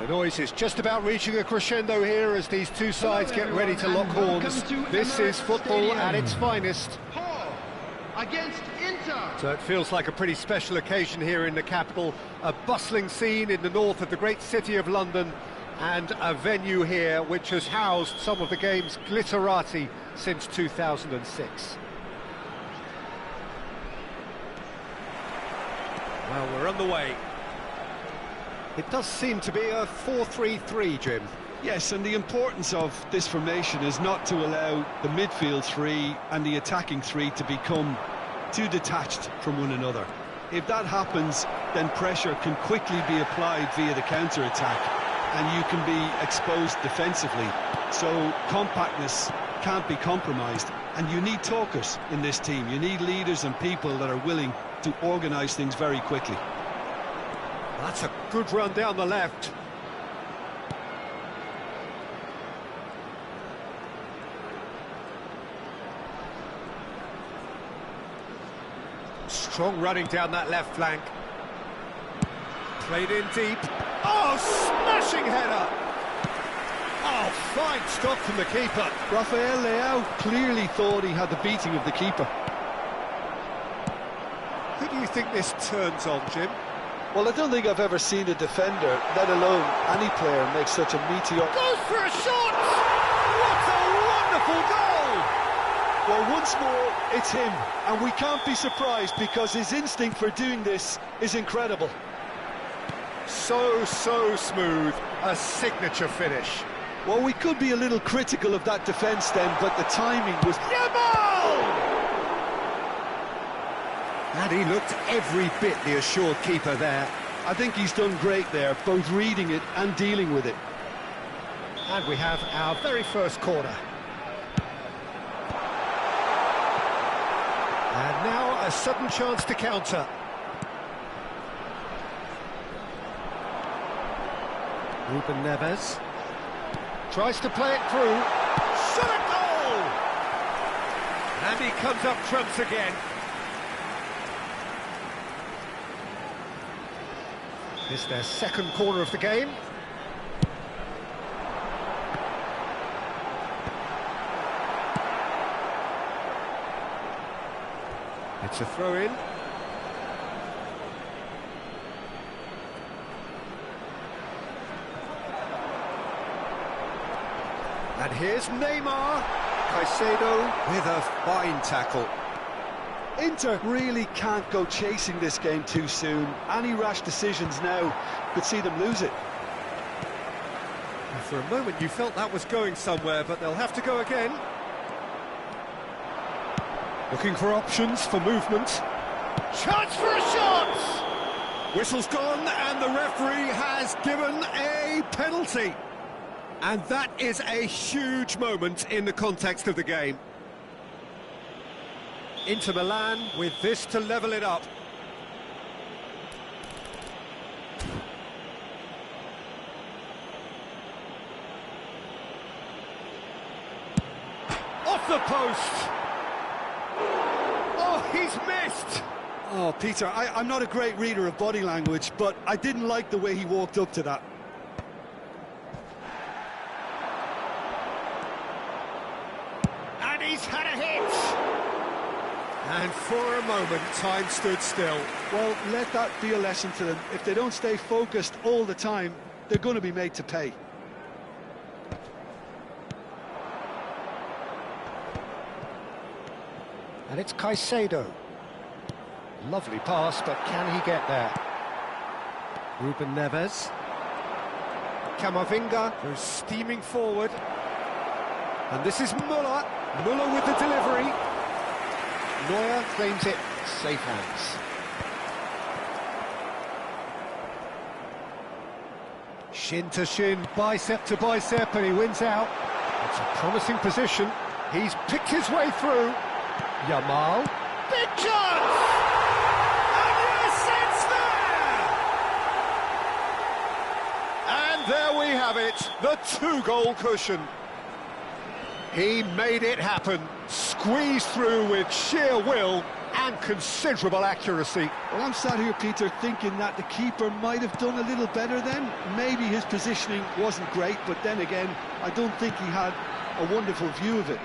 The noise is just about reaching a crescendo here as these two sides get ready to lock horns. This is football at its finest. Against Inter. So it feels like a pretty special occasion here in the capital, a bustling scene in the north of the great city of London, and a venue here which has housed some of the game's glitterati since 2006. Well, we're on the way. It does seem to be a 4-3-3, Jim. Yes, and the importance of this formation is not to allow the midfield three and the attacking three to become too detached from one another. If that happens, then pressure can quickly be applied via the counter-attack, and you can be exposed defensively. So compactness can't be compromised, and you need talkers in this team. You need leaders and people that are willing to organise things very quickly. That's a good run down the left. Strong running down that left flank. Played in deep. Oh, smashing header! Oh, fine stop from the keeper. Rafael Leao clearly thought he had the beating of the keeper. Who do you think this turns on, Jim? Well, I don't think I've ever seen a defender, let alone any player, make such a meteor. Goes for a shot! What a wonderful goal! Well, once more, it's him, and we can't be surprised because his instinct for doing this is incredible. So smooth, a signature finish. Well, we could be a little critical of that defence then, but the timing was... Yamal! And he looked every bit the assured keeper there. I think he's done great there, both reading it and dealing with it. And we have our very first corner. And now a sudden chance to counter. Ruben Neves tries to play it through. Shot a goal! And he comes up trumps again. It's their second corner of the game. It's a throw-in. And here's Neymar. Caicedo with a fine tackle. Inter really can't go chasing this game too soon. Any rash decisions now could see them lose it. And for a moment you felt that was going somewhere, but they'll have to go again. Looking for options for movement. Chance for a shot! Whistle's gone and the referee has given a penalty. And that is a huge moment in the context of the game. Inter Milan with this to level it up. Off the post! Oh, he's missed! Oh, Peter, I'm not a great reader of body language, but I didn't like the way he walked up to that. And he's had a hit! And for a moment, time stood still. Well, let that be a lesson to them. If they don't stay focused all the time, they're going to be made to pay. And it's Caicedo. Lovely pass, but can he get there? Ruben Neves. Camavinga goes steaming forward. And this is Müller. Müller with the delivery. Neuer claims it, safe hands. Shin to shin, bicep to bicep, and he wins out. It's a promising position. He's picked his way through. Yamal. Big chance! And yes, it's there! And there we have it, the two-goal cushion. He made it happen, squeezed through with sheer will, and considerable accuracy. Well, I'm sat here, Peter, thinking that the keeper might have done a little better then. Maybe his positioning wasn't great, but then again, I don't think he had a wonderful view of it.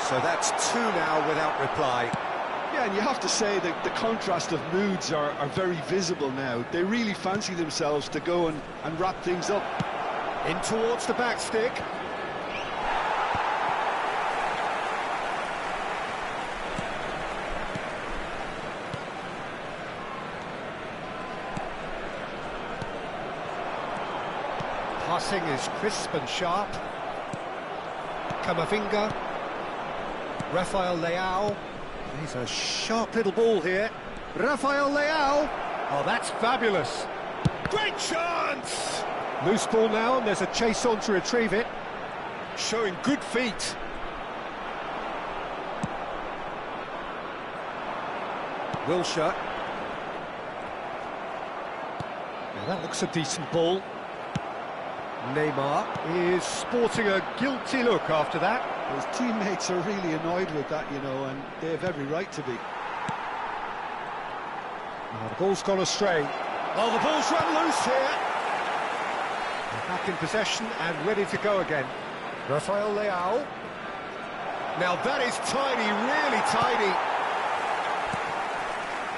So that's 2 now without reply. Yeah, and you have to say that the contrast of moods are very visible now. They really fancy themselves to go and wrap things up. In towards the back stick. Passing is crisp and sharp. Camavinga. Rafael Leao. He's a sharp little ball here. Rafael Leao. Oh, that's fabulous. Great chance! Loose ball now, and there's a chase on to retrieve it. Showing good feet. Wilshere. Now that looks a decent ball. Neymar is sporting a guilty look after that. His teammates are really annoyed with that, you know, and they have every right to be. Now the ball's gone astray. Oh, the ball's run loose here. Back in possession and ready to go again. Rafael Leao. Now that is tiny, really tiny.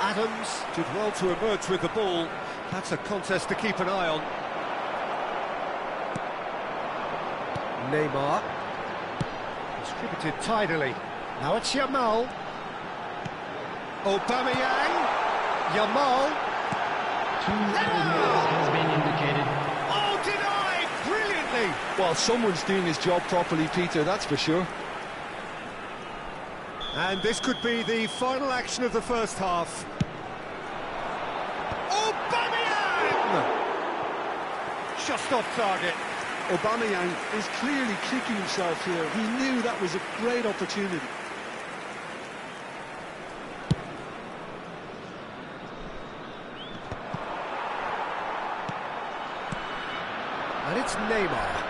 Adams did well to emerge with the ball. That's a contest to keep an eye on. Neymar. Distributed tidily. Now it's Yamal. Aubameyang. Yamal. Has been indicated. Oh, denied! Brilliantly! Well, someone's doing his job properly, Peter, that's for sure. And this could be the final action of the first half. Aubameyang! Just off target. Aubameyang is clearly kicking himself here. He knew that was a great opportunity. And it's Neymar.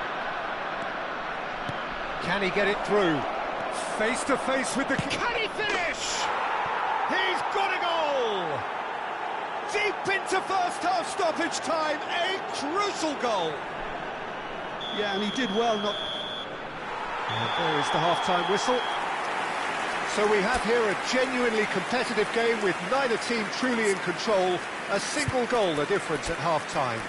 Can he get it through? Face to face with the... Can he finish? He's got a goal! Deep into first half stoppage time, a crucial goal. Yeah, and he did well not... And there is the half-time whistle. So we have here a genuinely competitive game with neither team truly in control. A single goal the difference at half-time.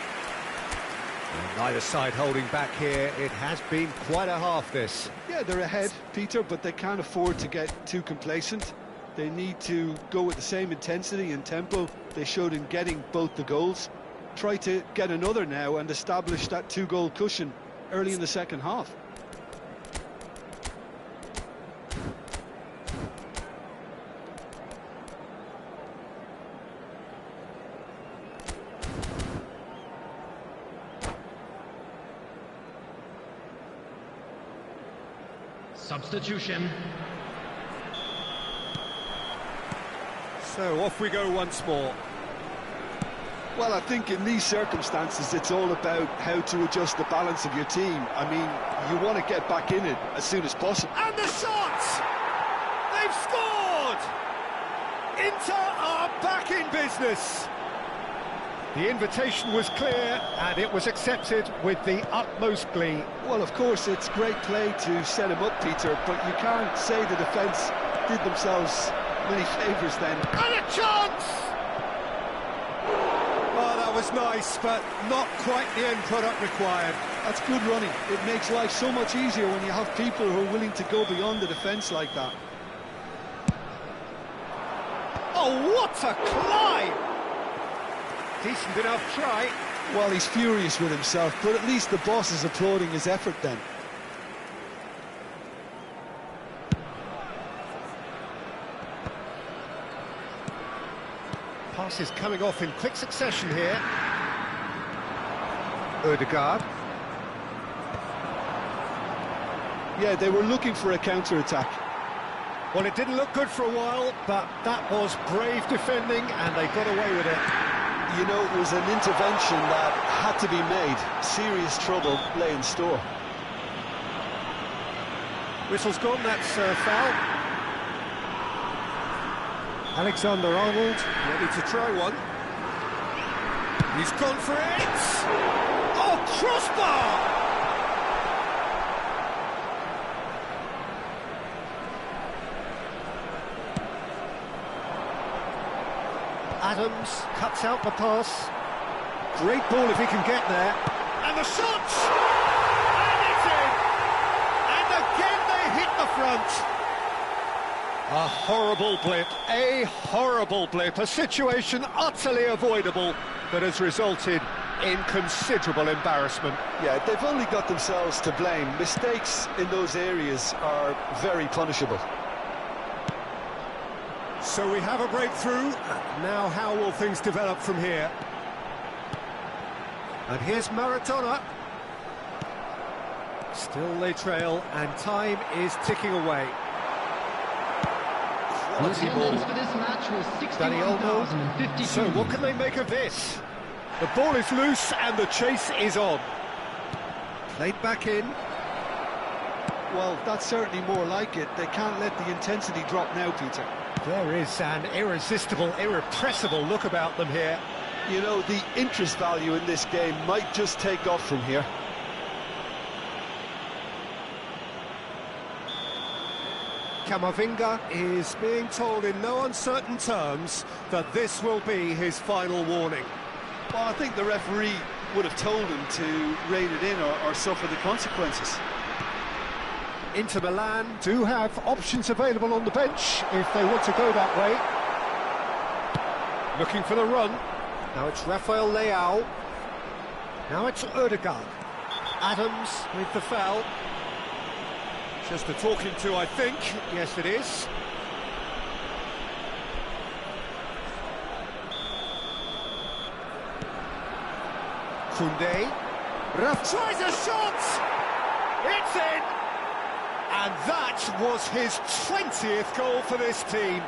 And neither side holding back here. It has been quite a half, this. Yeah, they're ahead, Peter, but they can't afford to get too complacent. They need to go with the same intensity and tempo they showed in getting both the goals. Try to get another now and establish that 2-goal cushion early in the second half. Substitution. So off we go once more. Well, I think in these circumstances it's all about how to adjust the balance of your team. I mean, you want to get back in it as soon as possible. And the shot! They've scored! Inter are back in business. The invitation was clear and it was accepted with the utmost glee. Well, of course, it's great play to set him up, Peter, but you can't say the defence did themselves many favours then. And a chance! Oh, that was nice, but not quite the end product required. That's good running. It makes life so much easier when you have people who are willing to go beyond the defence like that. Oh, what a climb! Decent enough try. Well, he's furious with himself, but at least the boss is applauding his effort then. Passes coming off in quick succession here. Ødegaard. Yeah, they were looking for a counter-attack. Well, it didn't look good for a while, but that was brave defending, and they got away with it. You know, it was an intervention that had to be made. Serious trouble lay in store. Whistle's gone, that's foul. Alexander-Arnold, ready to try one. He's gone for it! Oh, crossbar! Adams cuts out the pass. Great ball if he can get there. And the shot! And it's in! And again they hit the front. A horrible blip, a situation utterly avoidable that has resulted in considerable embarrassment. Yeah, they've only got themselves to blame. Mistakes in those areas are very punishable. So we have a breakthrough. Now how will things develop from here? And here's Maradona. Still they trail, and time is ticking away. The attendance for this match was 61,050. So what can they make of this? The ball is loose and the chase is on. Played back in. Well, that's certainly more like it. They can't let the intensity drop now, Peter. There is an irresistible, irrepressible look about them here. You know, the interest value in this game might just take off from here. Camavinga is being told in no uncertain terms that this will be his final warning. Well, I think the referee would have told him to rein it in or suffer the consequences. Inter Milan do have options available on the bench if they want to go that way. Looking for the run. Now it's Rafael Leao. Now it's Ødegaard. Adams with the foul. Just a talking to, I think. Yes, it is. Koundé. Raf tries a shot! It's in! And that was his 20th goal for this team.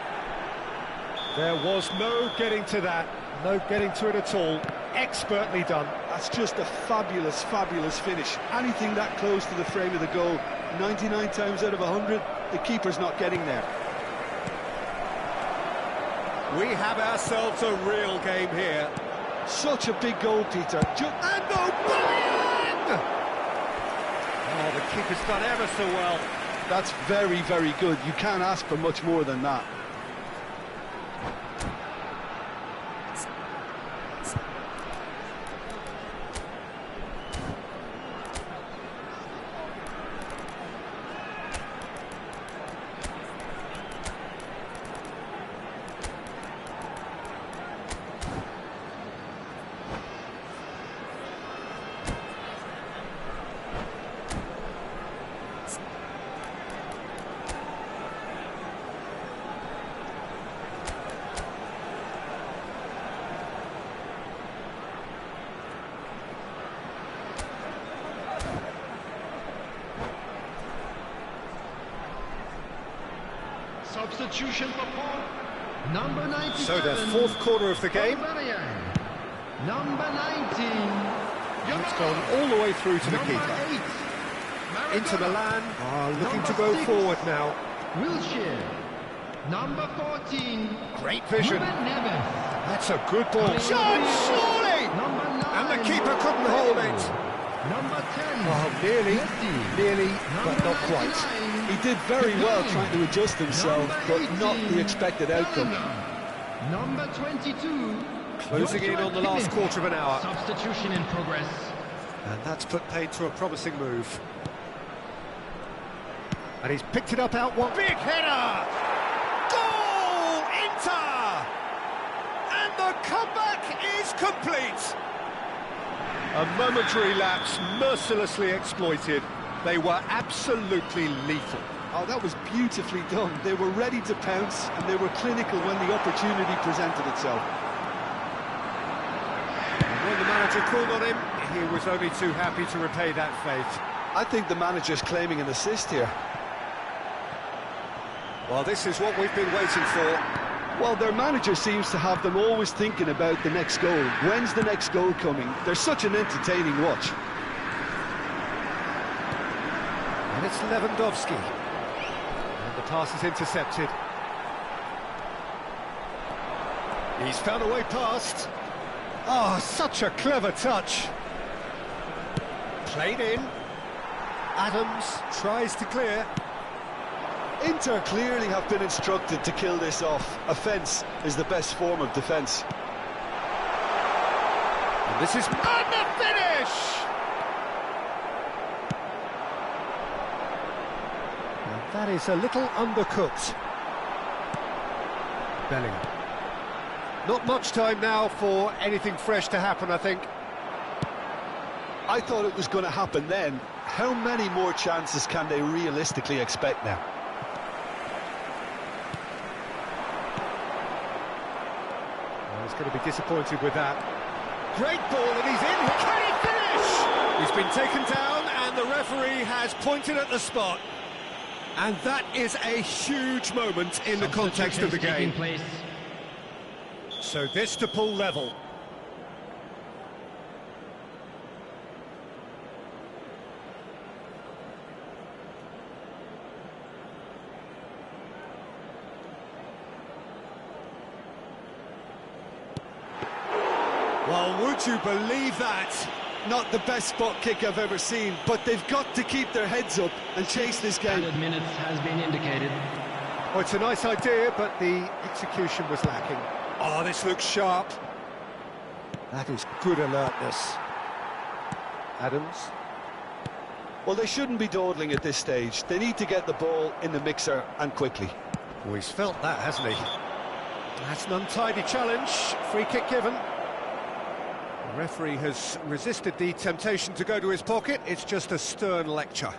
There was no getting to that. No getting to it at all. Expertly done. That's just a fabulous, fabulous finish. Anything that close to the frame of the goal, 99 times out of 100, the keeper's not getting there. We have ourselves a real game here. Such a big goal, Peter. And O'Brien! Oh, the keeper's done ever so well. That's very, very good. You can't ask for much more than that. Substitution for Paul. Number 97. So the fourth quarter of the game. Number 19. It's gone all the way through to the keeper. 8. Inter Milan are looking to go forward now. Wilshere. Number 14. Great vision. Neves. That's a good ball. Shot, surely! Number 9. And the keeper couldn't hold it. Number 10. Oh, nearly, but not quite. He did very well trying to adjust himself, but not the expected outcome. Number 22. Closing in on the last quarter of an hour. Substitution in progress. And that's put paid to a promising move. And he's picked it up out one. Big header! Goal! Inter! And the comeback is complete. A momentary lapse mercilessly exploited. They were absolutely lethal. Oh, that was beautifully done. They were ready to pounce, and they were clinical when the opportunity presented itself. And when the manager called on him, he was only too happy to repay that faith. I think the manager's claiming an assist here. Well, this is what we've been waiting for. Well, their manager seems to have them always thinking about the next goal. When's the next goal coming? They're such an entertaining watch. And it's Lewandowski. And the pass is intercepted. He's found a way past. Oh, such a clever touch. Played in. Adams tries to clear. Inter clearly have been instructed to kill this off. Offence is the best form of defence. And this is... And the finish! And that is a little undercooked. Bellingham. Not much time now for anything fresh to happen, I think. I thought it was going to happen then. How many more chances can they realistically expect now? Well, he's going to be disappointed with that. Great ball, and he's in. Can he finish? He's been taken down, and the referee has pointed at the spot. And that is a huge moment in the context of the game. So this to pull level. Well, would you believe that? Not the best spot kick I've ever seen, but they've got to keep their heads up and chase this game. 100 minutes has been indicated. Oh, it's a nice idea, but the execution was lacking. Oh, this looks sharp. That is good alertness. Adams. Well, they shouldn't be dawdling at this stage. They need to get the ball in the mixer and quickly. Oh, he's felt that, hasn't he? That's an untidy challenge. Free kick given. The referee has resisted the temptation to go to his pocket. It's just a stern lecture.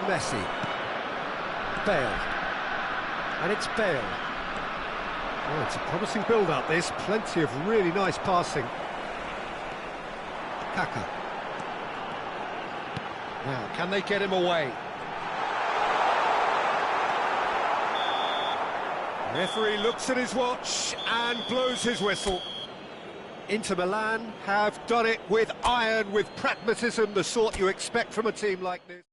Messi. Bale. And it's Bale. Oh, it's a promising build-up, this. Plenty of really nice passing. Kaka. Now, can they get him away? Referee looks at his watch and blows his whistle. Inter Milan have done it with iron, with pragmatism, the sort you expect from a team like this.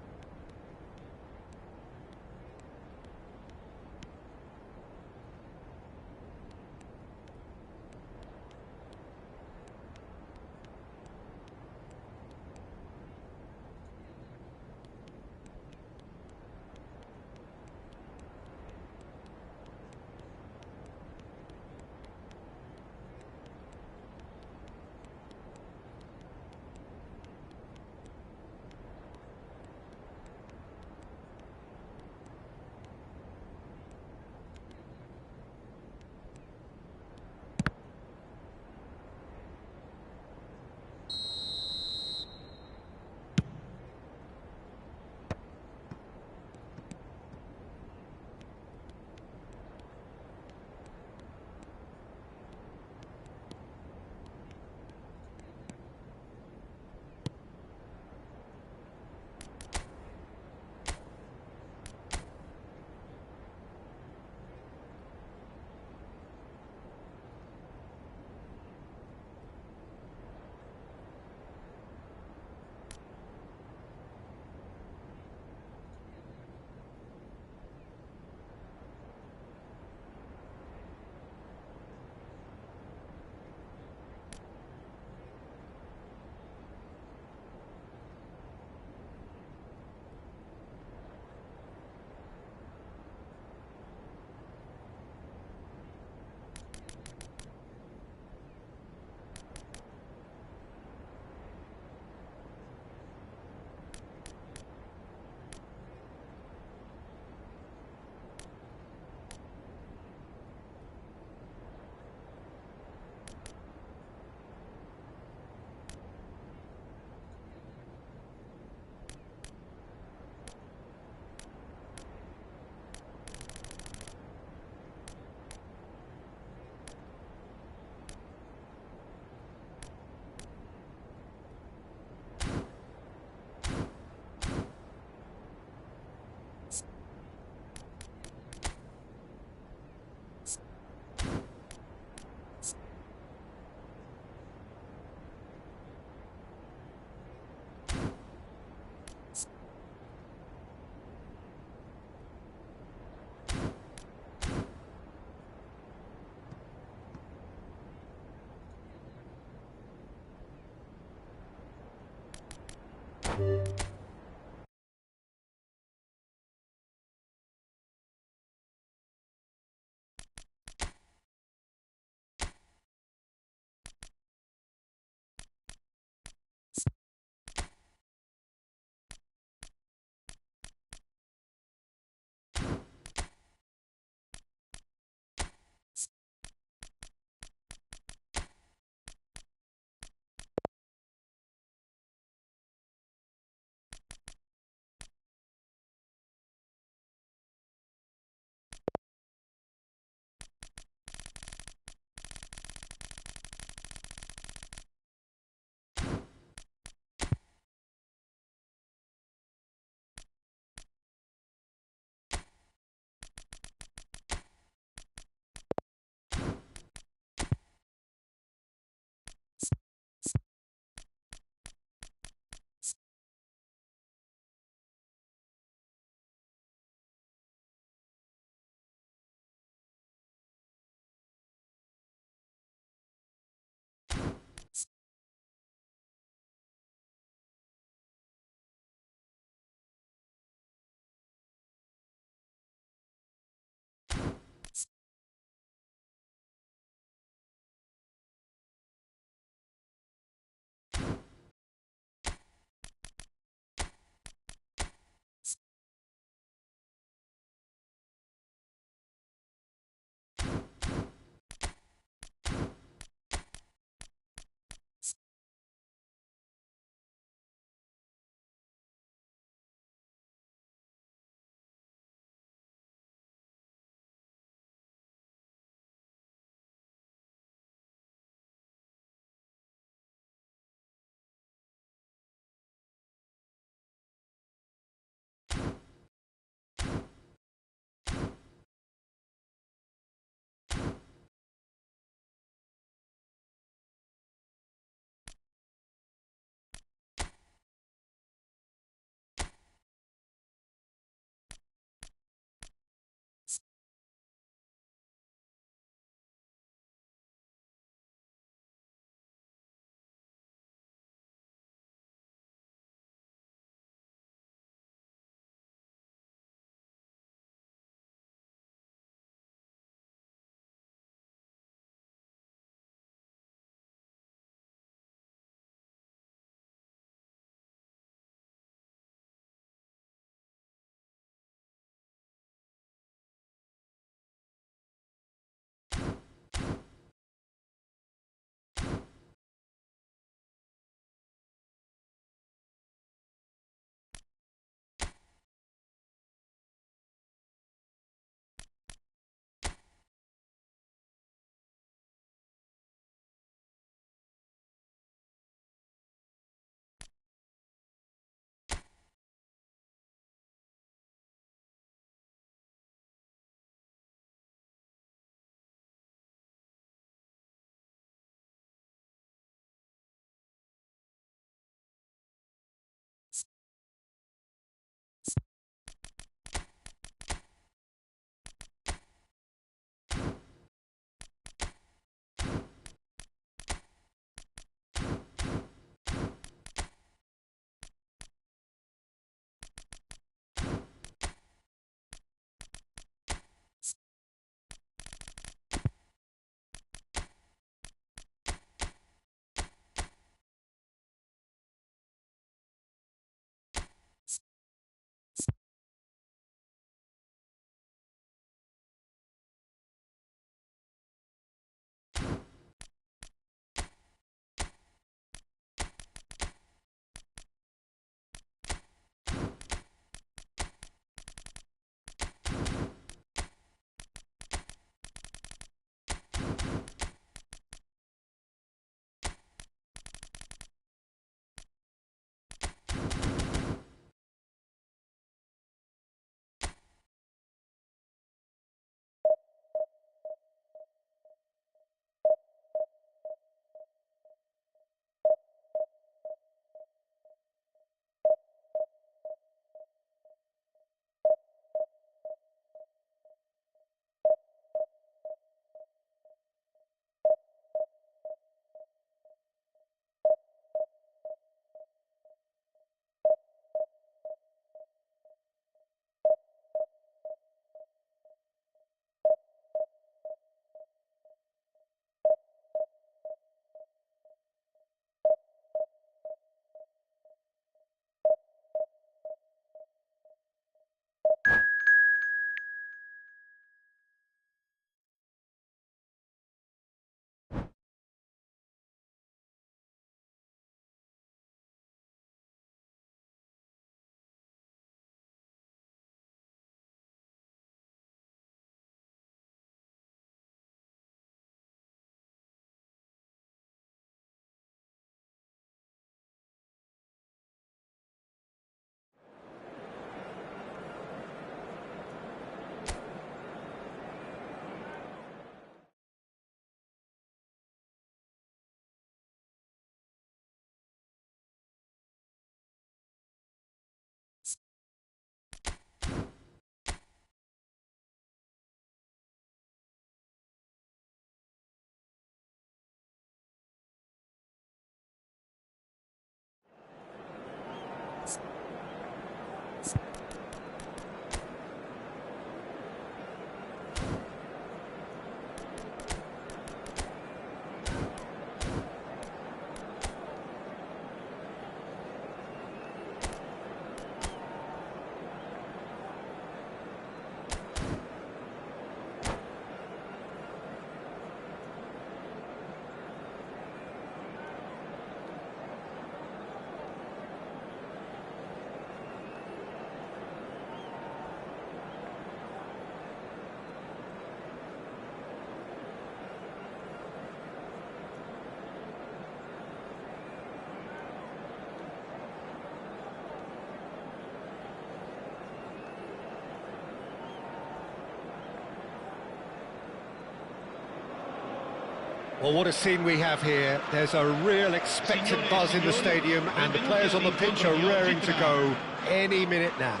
Well, what a scene we have here. There's a real expectant buzz in the stadium, and the players on the pitch are raring to go any minute now.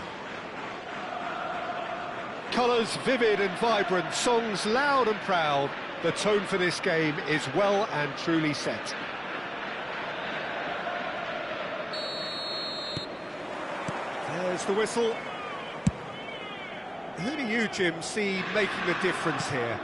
Colours vivid and vibrant, songs loud and proud. The tone for this game is well and truly set. There's the whistle. Who do you, Jim, see making a difference here?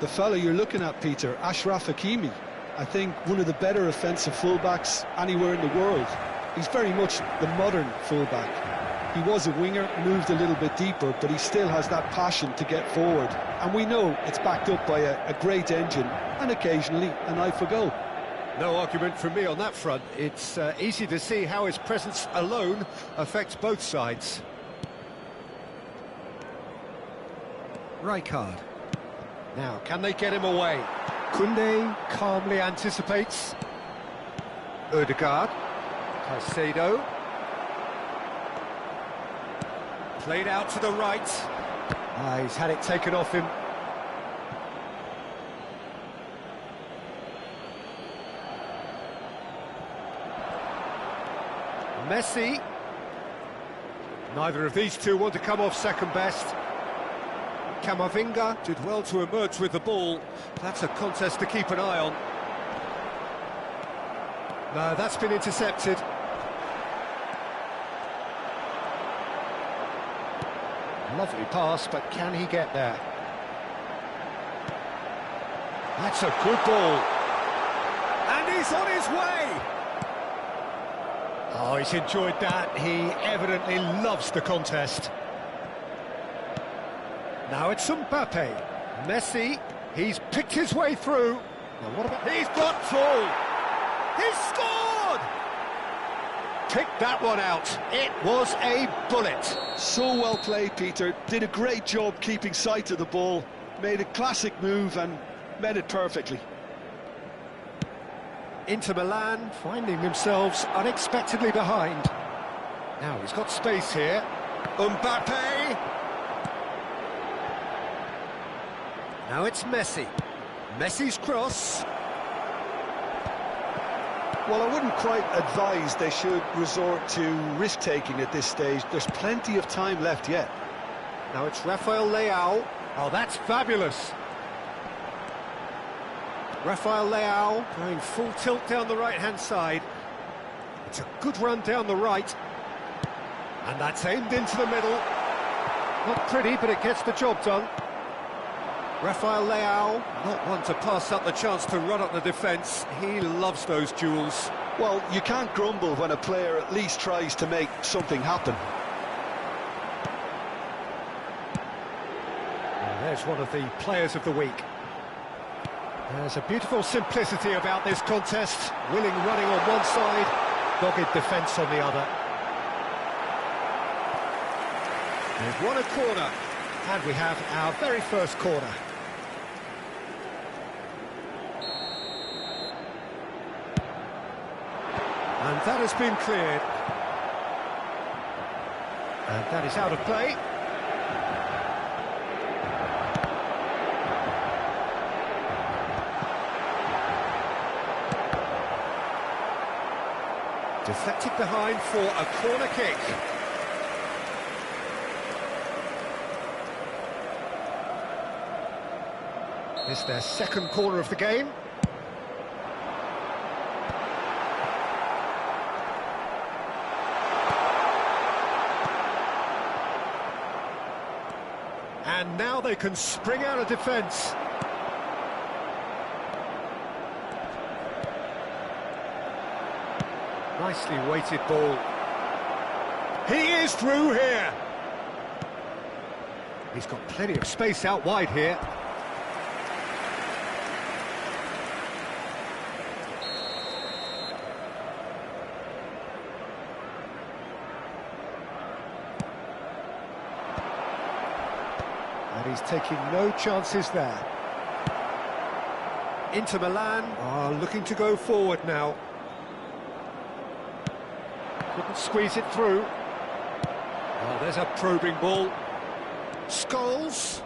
The fella you're looking at, Peter, Ashraf Hakimi. I think one of the better offensive fullbacks anywhere in the world. He's very much the modern fullback. He was a winger, moved a little bit deeper, but he still has that passion to get forward. And we know it's backed up by a great engine and occasionally an eye for goal. No argument from me on that front. It's easy to see how his presence alone affects both sides. Ryger. Now, can they get him away? Koundé calmly anticipates. Odegaard. Caicedo. Played out to the right. He's had it taken off him. Messi. Neither of these two want to come off second best. Camavinga did well to emerge with the ball. That's a contest to keep an eye on. No, that's been intercepted. Lovely pass, but can he get there? That's a good ball. And he's on his way! Oh, he's enjoyed that. He evidently loves the contest. Now it's Mbappe. Messi, he's picked his way through. Now what about... He's got through! He's scored! Picked that one out. It was a bullet. So well played, Peter. Did a great job keeping sight of the ball. Made a classic move and met it perfectly. Inter Milan finding themselves unexpectedly behind. Now he's got space here. Mbappe. Now it's Messi. Messi's cross. Well, I wouldn't quite advise they should resort to risk-taking at this stage. There's plenty of time left yet. Now it's Rafael Leao. Oh, that's fabulous. Rafael Leao going full tilt down the right-hand side. It's a good run down the right. And that's aimed into the middle. Not pretty, but it gets the job done. Rafael Leao, not one to pass up the chance to run up the defence. He loves those duels. Well, you can't grumble when a player at least tries to make something happen. And there's one of the players of the week. There's a beautiful simplicity about this contest. Willing running on one side, dogged defence on the other. They've won a corner, and we have our very first corner. And that has been cleared. And that is out of play. Deflected behind for a corner kick. It's their second corner of the game. And now they can spring out of defence. Nicely weighted ball. He is through here. He's got plenty of space out wide here. And he's taking no chances there. Inter Milan are looking to go forward now. Couldn't squeeze it through. Oh, there's a probing ball. Scholes.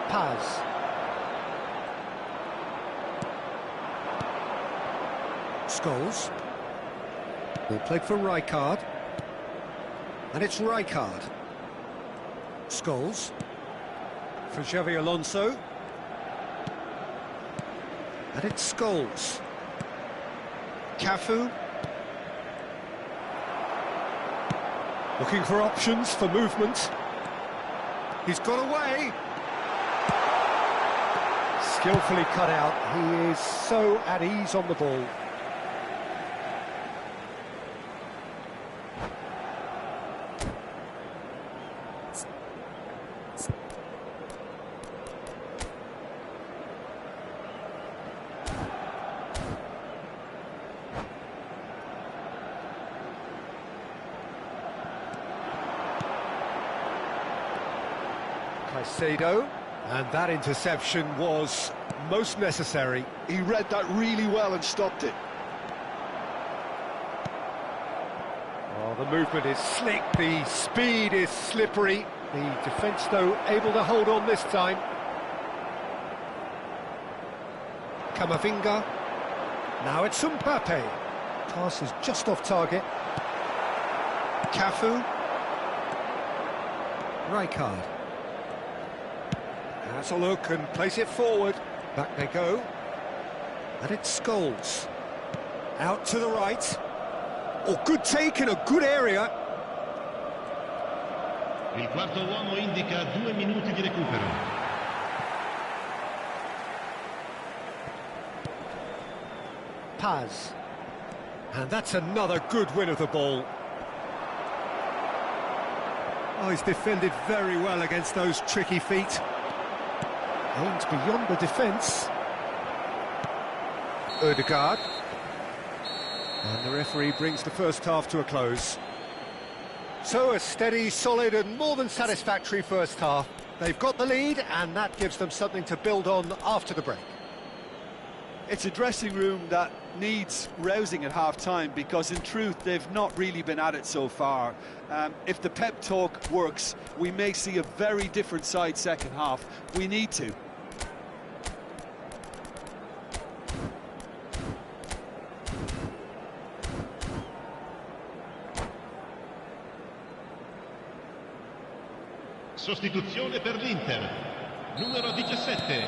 Paz. Scholes. Ball played for Rijkaard. And it's Rijkaard. Scholes. For Xavi Alonso. And it's Scholes. Cafu. Looking for options for movement. He's got away. Skillfully cut out. He is so at ease on the ball. Caicedo, and that interception was most necessary. He read that really well and stopped it. Oh, the movement is slick, the speed is slippery. The defence, though, able to hold on this time. Camavinga. Now it's Mbappe. Pass is just off target. Cafu. Rijkaard. Has a look and place it forward. Back they go. And it's Scholes. Out to the right. Oh, good take in a good area. Il quarto uomo indica 2 minuti di recupero. Paz. And that's another good win of the ball. Oh, he's defended very well against those tricky feet. Aims beyond the defence. Ødegaard. And the referee brings the first half to a close. So a steady, solid and more than satisfactory first half. They've got the lead and that gives them something to build on after the break. It's a dressing room that needs rousing at half-time because in truth they've not really been at it so far. If the pep talk works, we may see a very different side second half. We need to. Sostituzione per l'Inter. Numero 17.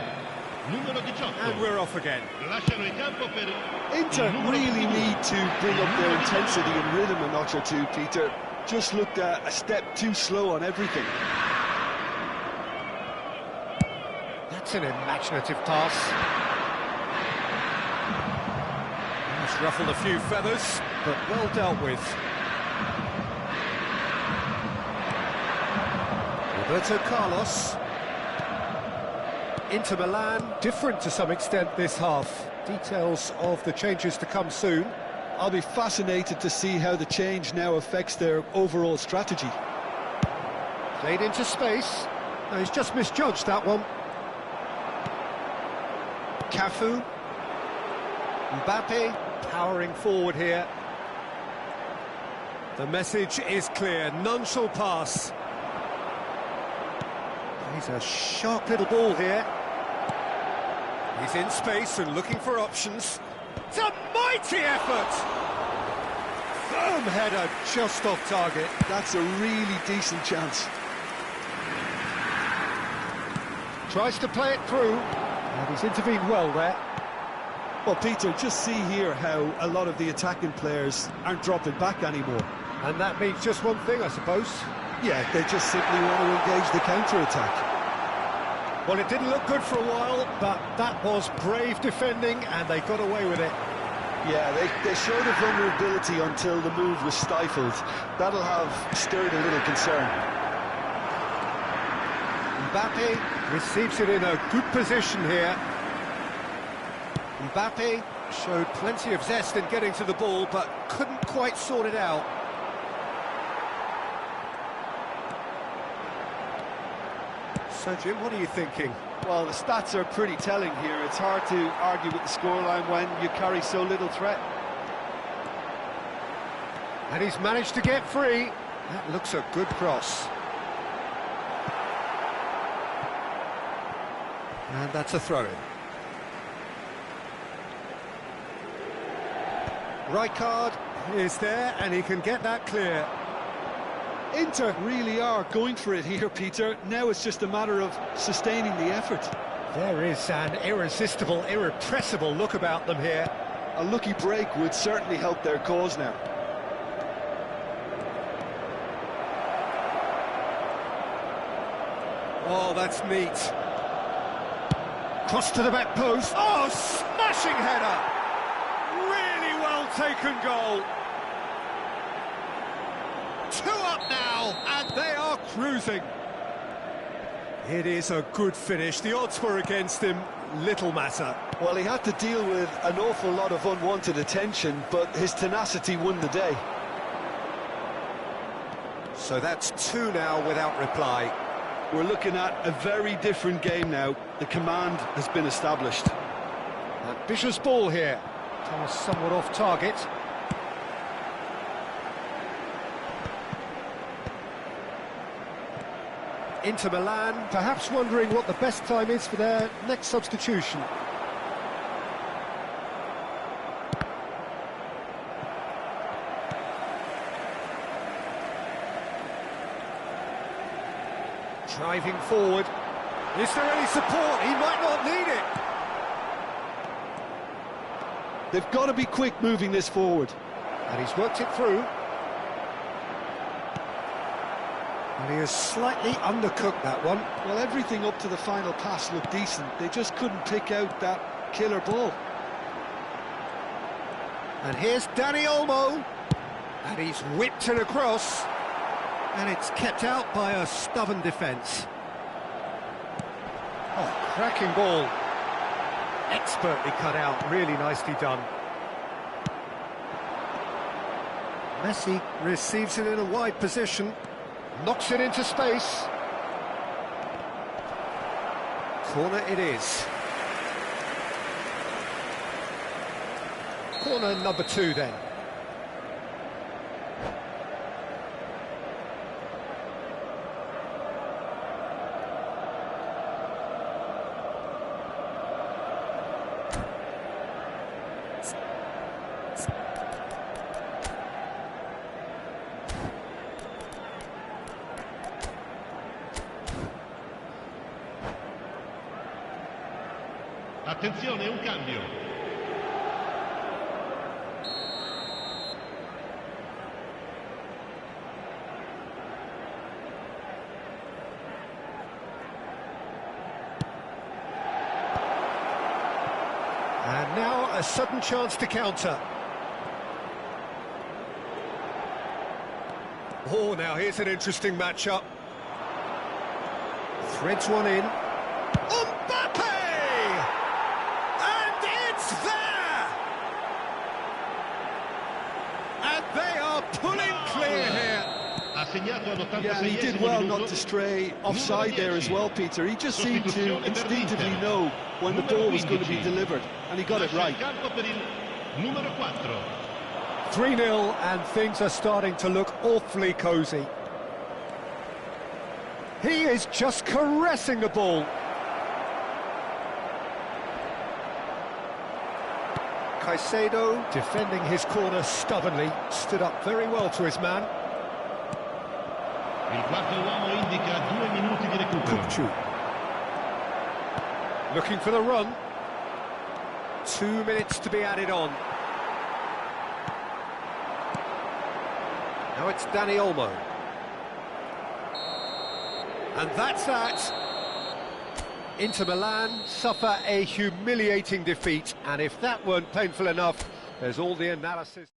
Numero 18. And we're off again. Lasciano il campo per Inter really need to bring up their intensity and rhythm a notch or two, Peter. Just looked a step too slow on everything. That's an imaginative pass. He's ruffled a few feathers, but well dealt with. Roberto Carlos. Inter Milan, different to some extent this half. Details of the changes to come soon. I'll be fascinated to see how the change now affects their overall strategy. Played into space. No, he's just misjudged that one. Cafu. Mbappe powering forward here. The message is clear, none shall pass. He's a sharp little ball here. He's in space and looking for options. It's a mighty effort! Firm header just off target. That's a really decent chance. Tries to play it through, and he's intervened well there. Well, Peter, just see here how a lot of the attacking players aren't dropping back anymore. And that means just one thing, I suppose. Yeah, they just simply want to engage the counter-attack. Well, it didn't look good for a while, but that was brave defending, and they got away with it. Yeah, they showed a vulnerability until the move was stifled. That'll have stirred a little concern. Mbappe receives it in a good position here. Mbappe showed plenty of zest in getting to the ball, but couldn't quite sort it out. So, Jim, what are you thinking? Well, the stats are pretty telling here. It's hard to argue with the scoreline when you carry so little threat. And he's managed to get free. That looks a good cross. And that's a throw-in. Right card is there, and he can get that clear. Inter really are going for it here, Peter. Now it's just a matter of sustaining the effort. There is an irresistible, irrepressible look about them here. A lucky break would certainly help their cause now. Oh, that's neat. Cross to the back post. Oh, smashing header! Really well taken goal. 2 up now, and they are cruising. It is a good finish. The odds were against him. Little matter. Well, he had to deal with an awful lot of unwanted attention, but his tenacity won the day. So that's 2 now without reply. We're looking at a very different game now. The command has been established. Ambitious ball here. Thomas somewhat off target. Inter Milan, perhaps wondering what the best time is for their next substitution. Driving forward. Is there any support? He might not need it. They've got to be quick moving this forward. And he's worked it through. And he has slightly undercooked that one. Well, everything up to the final pass looked decent. They just couldn't pick out that killer ball. And here's Dani Olmo. And he's whipped it across. And it's kept out by a stubborn defence. Oh, cracking ball. Expertly cut out, really nicely done. Messi receives it in a wide position. Knocks it into space. Corner it is. Corner number 2 then. Attenzione, un cambio. And now a sudden chance to counter. Oh, now here's an interesting matchup. Threads one in. Mbappe! And it's there! And they are pulling clear here. Yeah, he did well not to stray offside there as well, Peter. He just seemed to instinctively know when the ball was going to be delivered, and he got it right. 3-0, and things are starting to look awfully cosy. He is just caressing the ball. Caicedo, defending his corner stubbornly, stood up very well to his man. Il quarto uomo indica 2 minuti di recupero. Looking for the run. 2 minutes to be added on. Now it's Dani Olmo. And that's that. Inter Milan suffer a humiliating defeat, and if that weren't painful enough, there's all the analysis.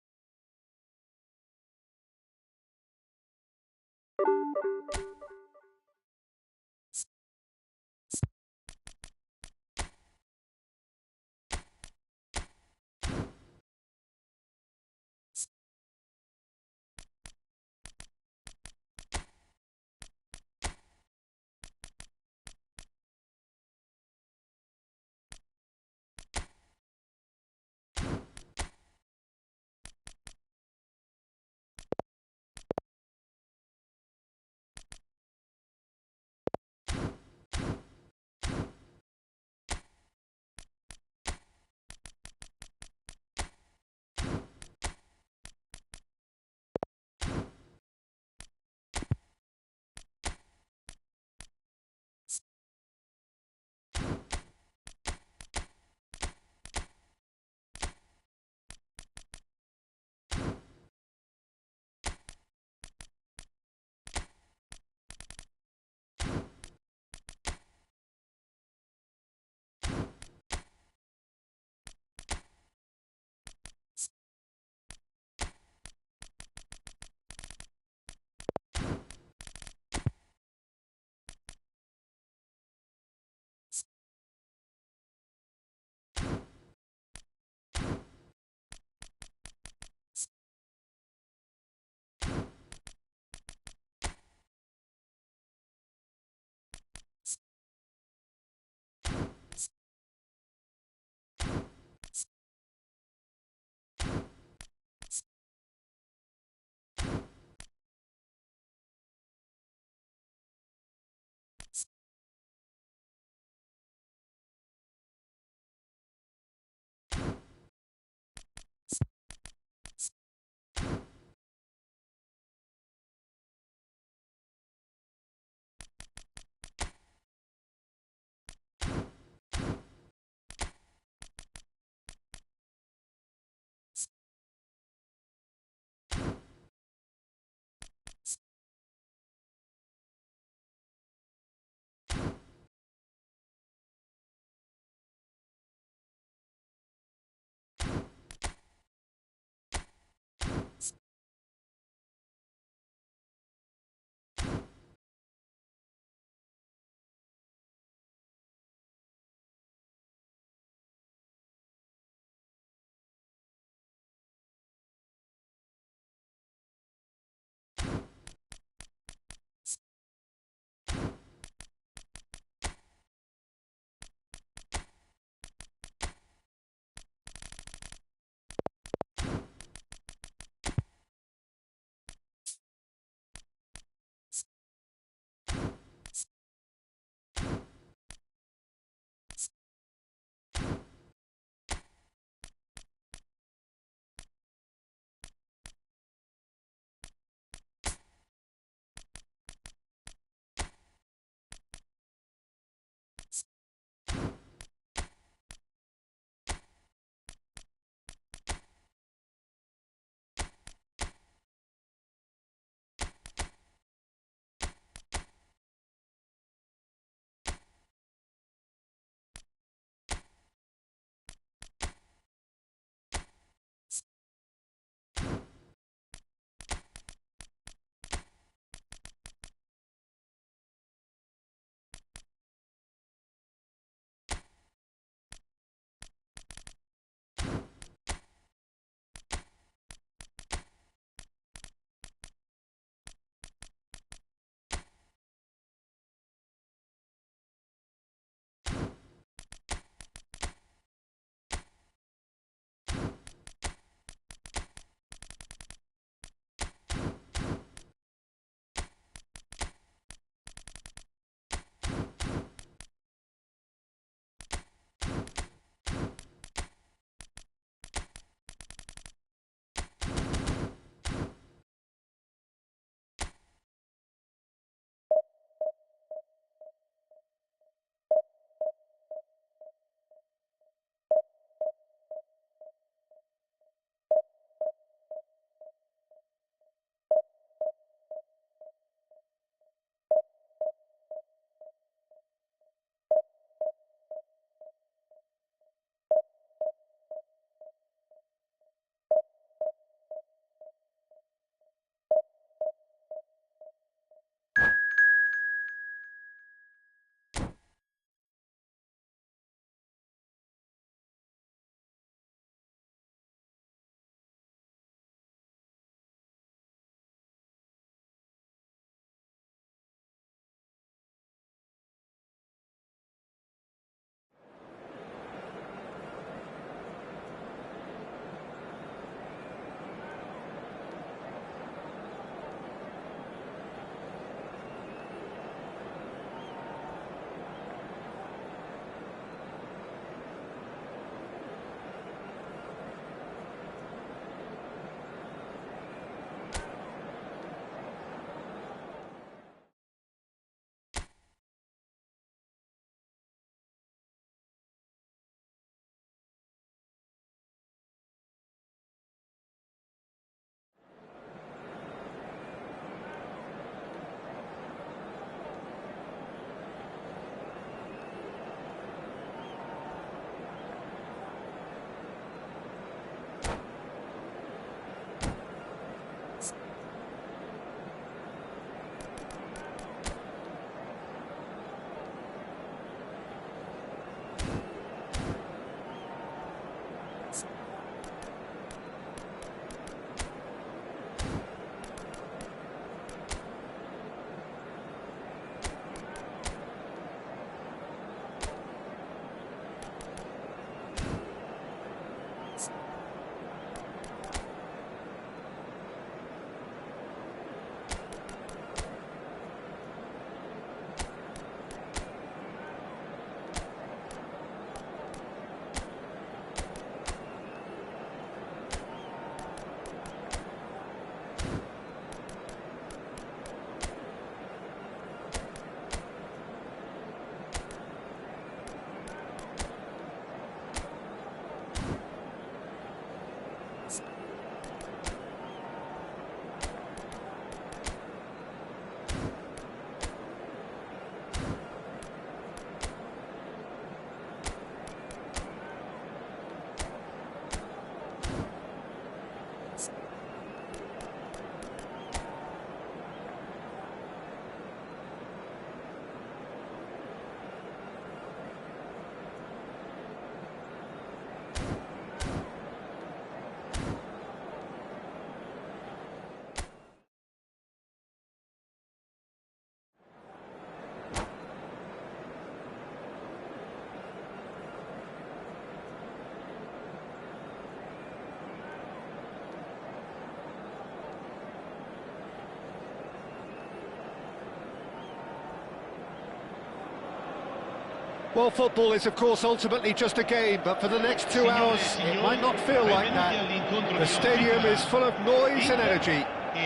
Well, football is, of course, ultimately just a game, but for the next 2 hours, it might not feel like that. The stadium is full of noise and energy.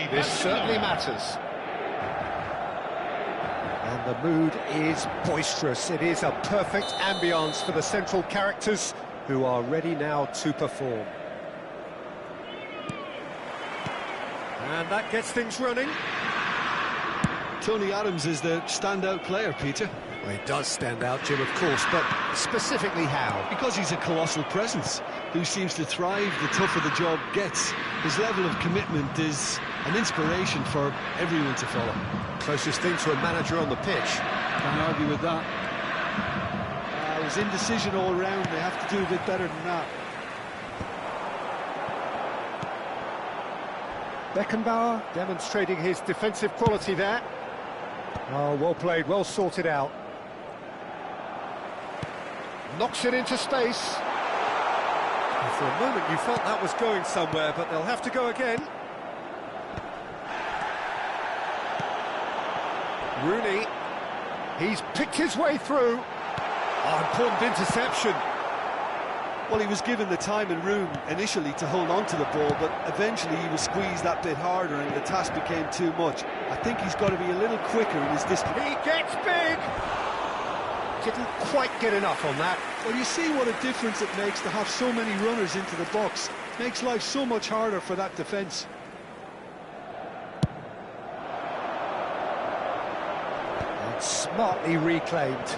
This certainly matters. And the mood is boisterous. It is a perfect ambience for the central characters who are ready now to perform. And that gets things running. Tony Adams is the standout player, Peter. Well, he does stand out, Jim, of course, but specifically how? Because he's a colossal presence who seems to thrive the tougher the job gets. His level of commitment is an inspiration for everyone to follow. Closest thing to a manager on the pitch. Can't argue with that. It was indecision all round. They have to do a bit better than that. Beckenbauer demonstrating his defensive quality there. Oh, well played, well sorted out. Knocks it into space. And for a moment you felt that was going somewhere, but they'll have to go again. Rooney, he's picked his way through. Oh, important interception. Well, he was given the time and room initially to hold on to the ball, but eventually he was squeezed that bit harder and the task became too much. I think he's got to be a little quicker in his distance. He gets big! Didn't quite get enough on that. Well, you see what a difference it makes to have so many runners into the box. Makes life so much harder for that defence. And smartly reclaimed.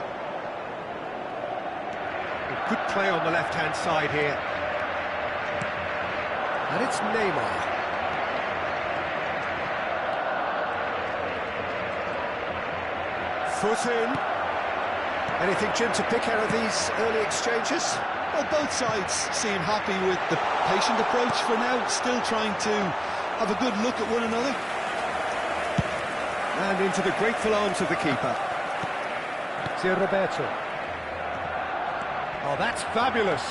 Good play on the left-hand side here. And it's Neymar. Foot in. Anything, Jim, to pick out of these early exchanges? Well, both sides seem happy with the patient approach for now, still trying to have a good look at one another. And into the grateful arms of the keeper. It's Roberto. Oh, that's fabulous.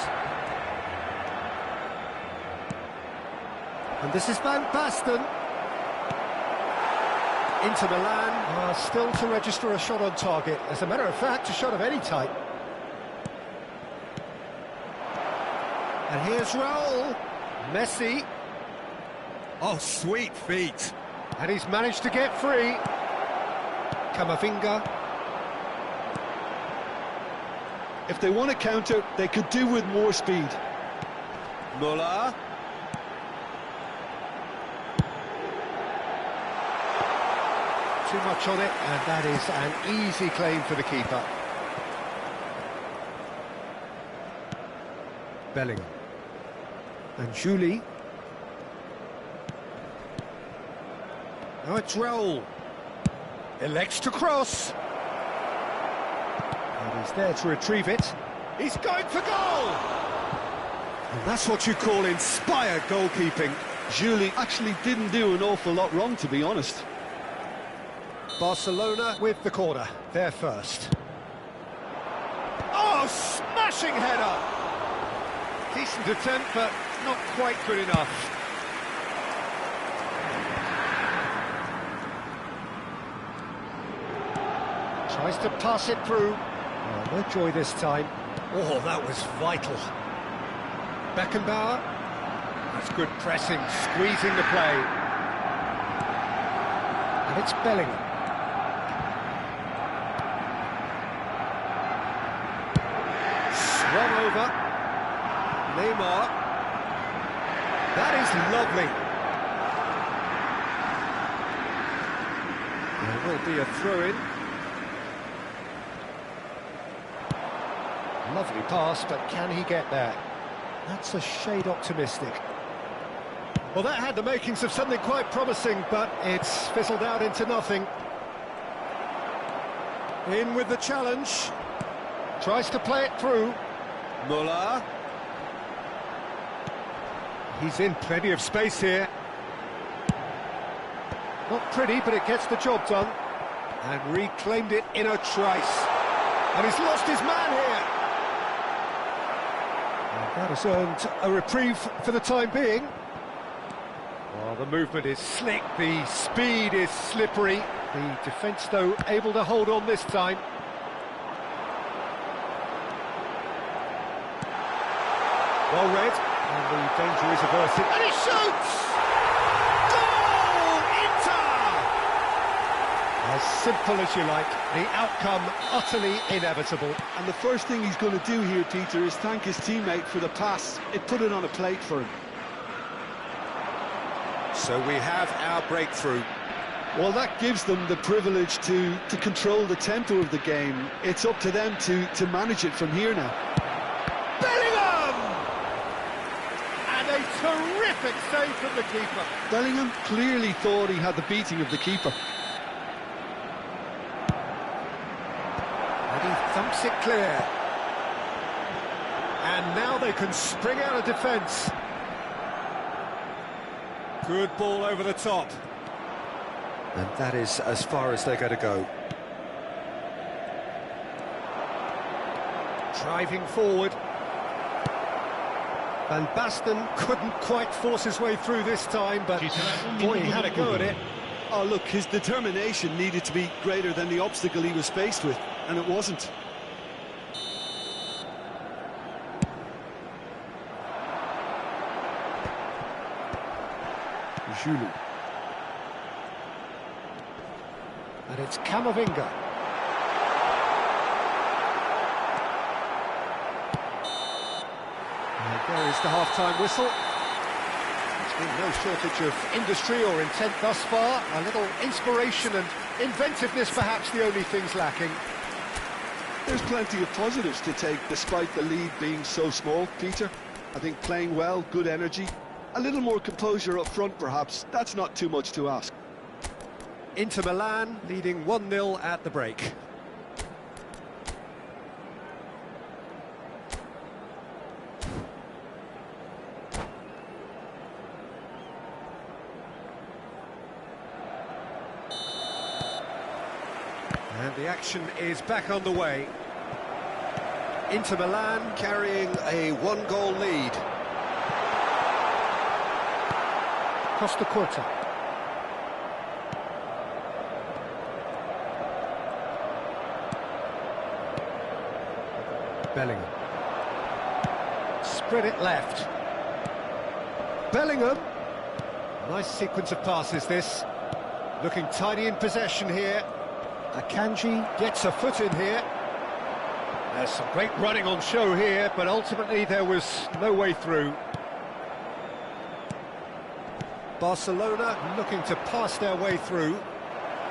And this is Van Basten. Into Milan, still to register a shot on target. As a matter of fact, a shot of any type. And here's Raul. Messi. Oh, sweet feet. And he's managed to get free. Camavinga. If they want to counter, they could do with more speed. Muller. Too much on it, and that is an easy claim for the keeper. Bellingham. And Julie. Now it's Raul. Elects to cross. And he's there to retrieve it. He's going for goal! And that's what you call inspired goalkeeping. Julie actually didn't do an awful lot wrong, to be honest. Barcelona with the corner, they're first. Oh, smashing header! Decent attempt, but not quite good enough. Tries to pass it through. Oh, no joy this time. Oh, that was vital. Beckenbauer. That's good pressing, squeezing the play. And it's Bellingham. Swung over. Neymar. That is lovely. There will be a throw-in. Lovely pass, but can he get there? That's a shade optimistic. Well, that had the makings of something quite promising, but it's fizzled out into nothing. In with the challenge. Tries to play it through. Muller. He's in plenty of space here. Not pretty, but it gets the job done. And reclaimed it in a trice. And he's lost his man here. And that has earned a reprieve for the time being. Well, the movement is slick, the speed is slippery. The defence, though, able to hold on this time. Well read, and the danger is averted. And he shoots! Goal! Inter! As simple as you like, the outcome utterly inevitable. And the first thing he's going to do here, Peter, is thank his teammate for the pass. It put it on a plate for him. So we have our breakthrough. Well, that gives them the privilege to control the tempo of the game. It's up to them to manage it from here now. Bellingham! And a terrific save from the keeper. Bellingham clearly thought he had the beating of the keeper. And he thumps it clear. And now they can spring out of defence. Good ball over the top. And that is as far as they're going to go. Driving forward. Van Basten couldn't quite force his way through this time, but boy, he had a go at it. Oh, look, his determination needed to be greater than the obstacle he was faced with, and it wasn't. Julie. And it's Camavinga. And there is the half-time whistle. There's been no shortage of industry or intent thus far. A little inspiration and inventiveness, perhaps the only things lacking. There's plenty of positives to take despite the lead being so small, Peter. I think playing well, good energy. A little more composure up front, perhaps. That's not too much to ask. Inter Milan leading 1-0 at the break. And the action is back on the way. Inter Milan carrying a 1-goal lead. Costa Curta. Bellingham. Spread it left. Bellingham. Nice sequence of passes, this. Looking tidy in possession here. Akanji gets a foot in here. There's some great running on show here, but ultimately there was no way through. Barcelona looking to pass their way through.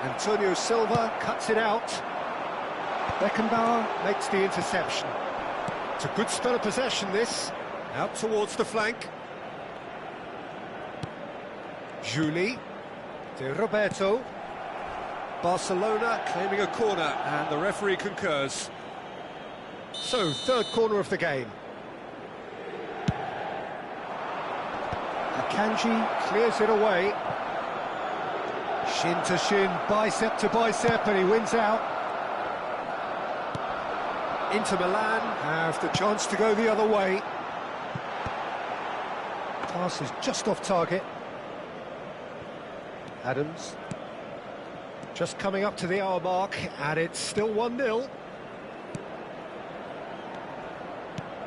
Antonio Silva cuts it out. Beckenbauer makes the interception. It's a good spell of possession, this. Out towards the flank. Julie. De Roberto. Barcelona claiming a corner, and the referee concurs. So, third corner of the game. Akanji clears it away. Shin to shin, bicep to bicep, and he wins out. Inter Milan have the chance to go the other way. Pass is just off target. Adams. Just coming up to the hour mark, and it's still 1-0.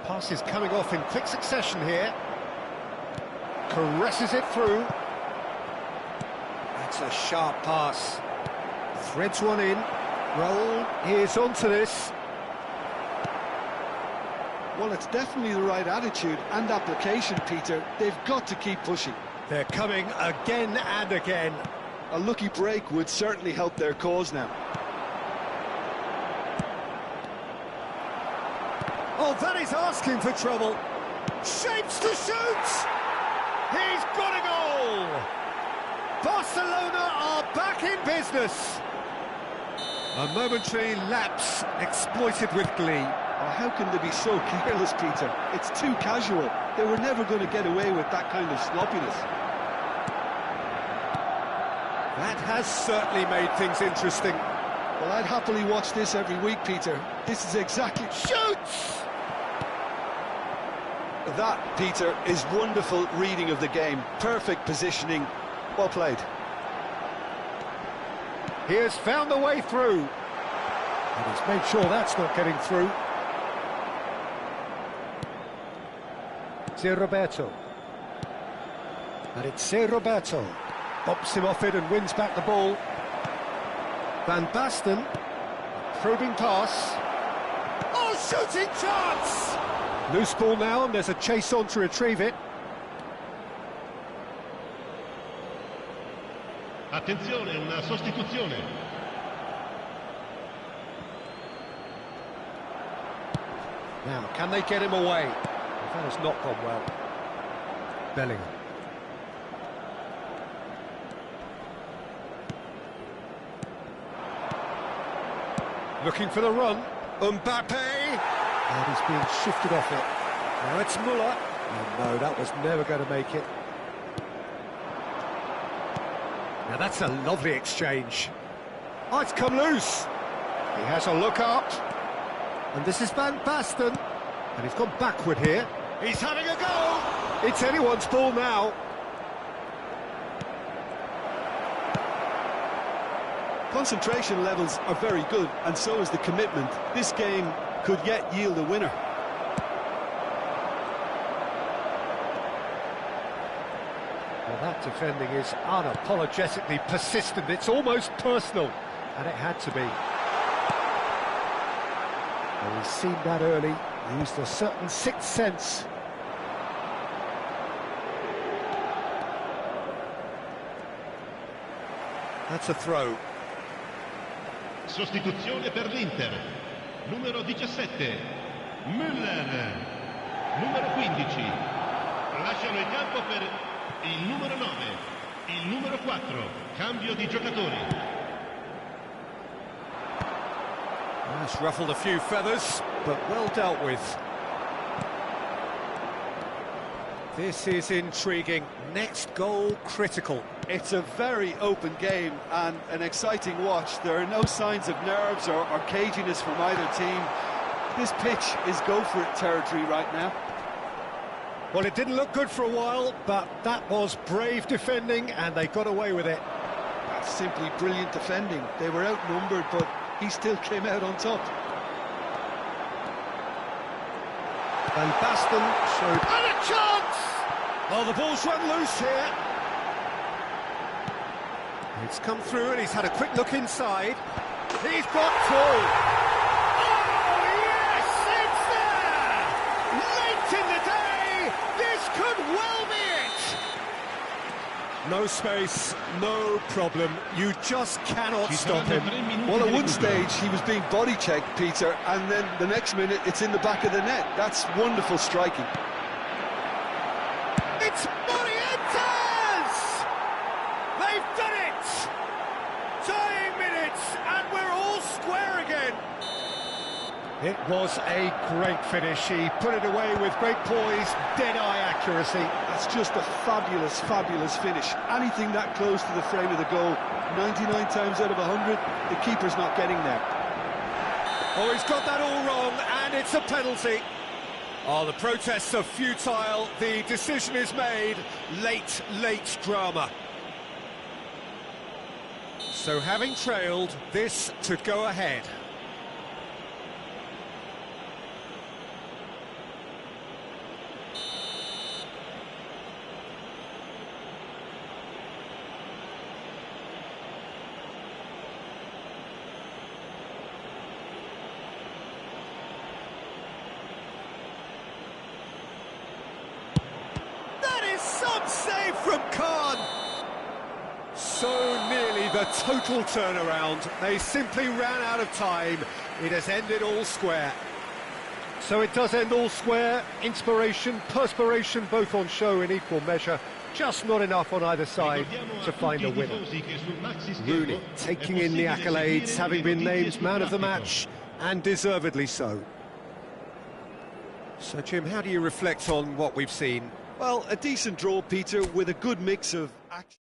Pass is coming off in quick succession here. Caresses it through. That's a sharp pass. Threads one in. Raul is onto this. Well, it's definitely the right attitude and application, Peter. They've got to keep pushing. They're coming again and again. A lucky break would certainly help their cause now. Oh, that is asking for trouble. Shapes to shoot! He's got a goal! Barcelona are back in business. A momentary lapse exploited with glee. Oh, how can they be so careless, Peter? It's too casual. They were never going to get away with that kind of sloppiness. That has certainly made things interesting. Well, I'd happily watch this every week, Peter. This is exactly... Shoots! That, Peter, is wonderful reading of the game. Perfect positioning. Well played. He has found the way through. And he's made sure that's not getting through. Zé Roberto. And it's Zé Roberto. Bops him off it and wins back the ball. Van Basten. Probing pass. Oh, shooting chance! Loose ball now, and there's a chase on to retrieve it. Attenzione, una sostituzione. Now, can they get him away? That has not gone well. Bellingham. Looking for the run. Mbappe! And he's being shifted off it. Now it's Muller. Oh no, that was never going to make it. Now that's a lovely exchange. Oh, it's come loose. He has a look up. And this is Van Basten. And he's gone backward here. He's having a go! It's anyone's ball now. Concentration levels are very good, and so is the commitment. This game could yet yield a winner. Well, that defending is unapologetically persistent. It's almost personal, and it had to be. Well, he's seen that early, used a certain sixth sense. That's a throw. Sostituzione per l'Inter. Numero 17, Müller. Numero 15. Lasciano il campo per il numero 9, il numero 4. Cambio di giocatori. That's ruffled a few feathers, but well dealt with. This is intriguing. Next goal critical. It's a very open game and an exciting watch. There are no signs of nerves or caginess from either team. This pitch is go-for-it territory right now. Well, it didn't look good for a while, but that was brave defending, and they got away with it. That's simply brilliant defending. They were outnumbered, but he still came out on top. Van Basten showed... And a chance! Oh, the ball's run loose here. It's come through and he's had a quick look inside. He's got full. Oh, yes, it's there! Late in the day, this could well be it! No space, no problem. You just cannot stop him. Well, at one stage, he was being body-checked, Peter, and then the next minute, it's in the back of the net. That's wonderful striking. It's Morientes! They've done it! Tying minutes, and we're all square again. It was a great finish. He put it away with great poise, dead-eye accuracy. That's just a fabulous, fabulous finish. Anything that close to the frame of the goal, 99 times out of 100, the keeper's not getting there. Oh, he's got that all wrong, and it's a penalty. Oh, the protests are futile. The decision is made. Late, late drama. So having trailed, this to go ahead. Some save from Khan. So nearly the total turnaround. They simply ran out of time. It has ended all square. So it does end all square. Inspiration, perspiration, both on show in equal measure. Just not enough on either side to find a winner. Rooney taking in the accolades, having been named man of the match, and deservedly so. So, Jim, how do you reflect on what we've seen? Well, a decent draw, Peter, with a good mix of action.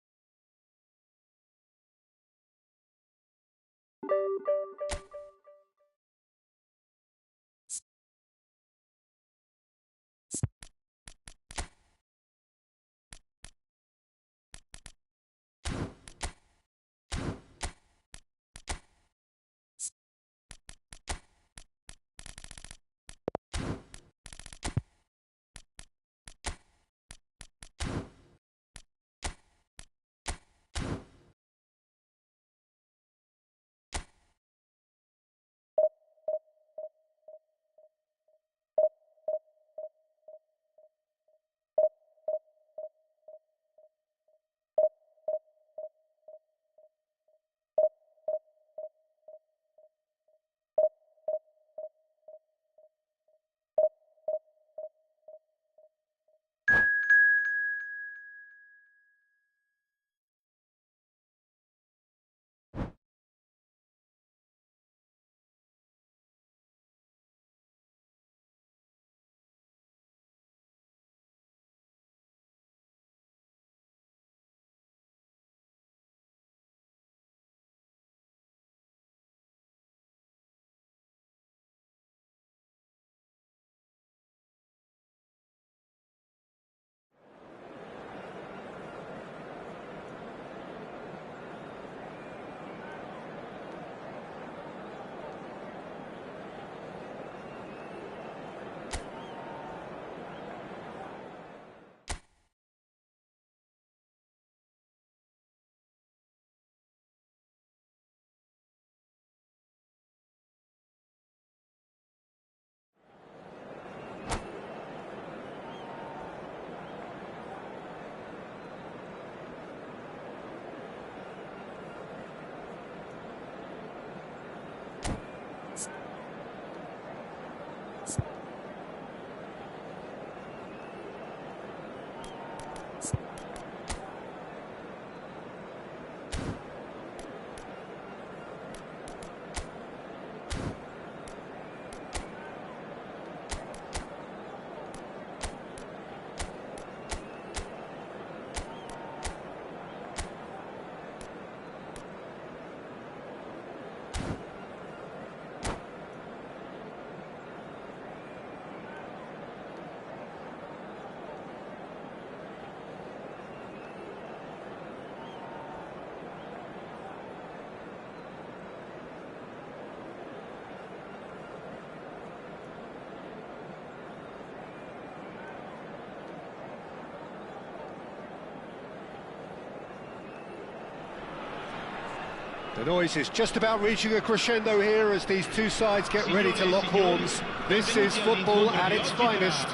The noise is just about reaching a crescendo here as these two sides get ready to lock horns. This is football at its finest.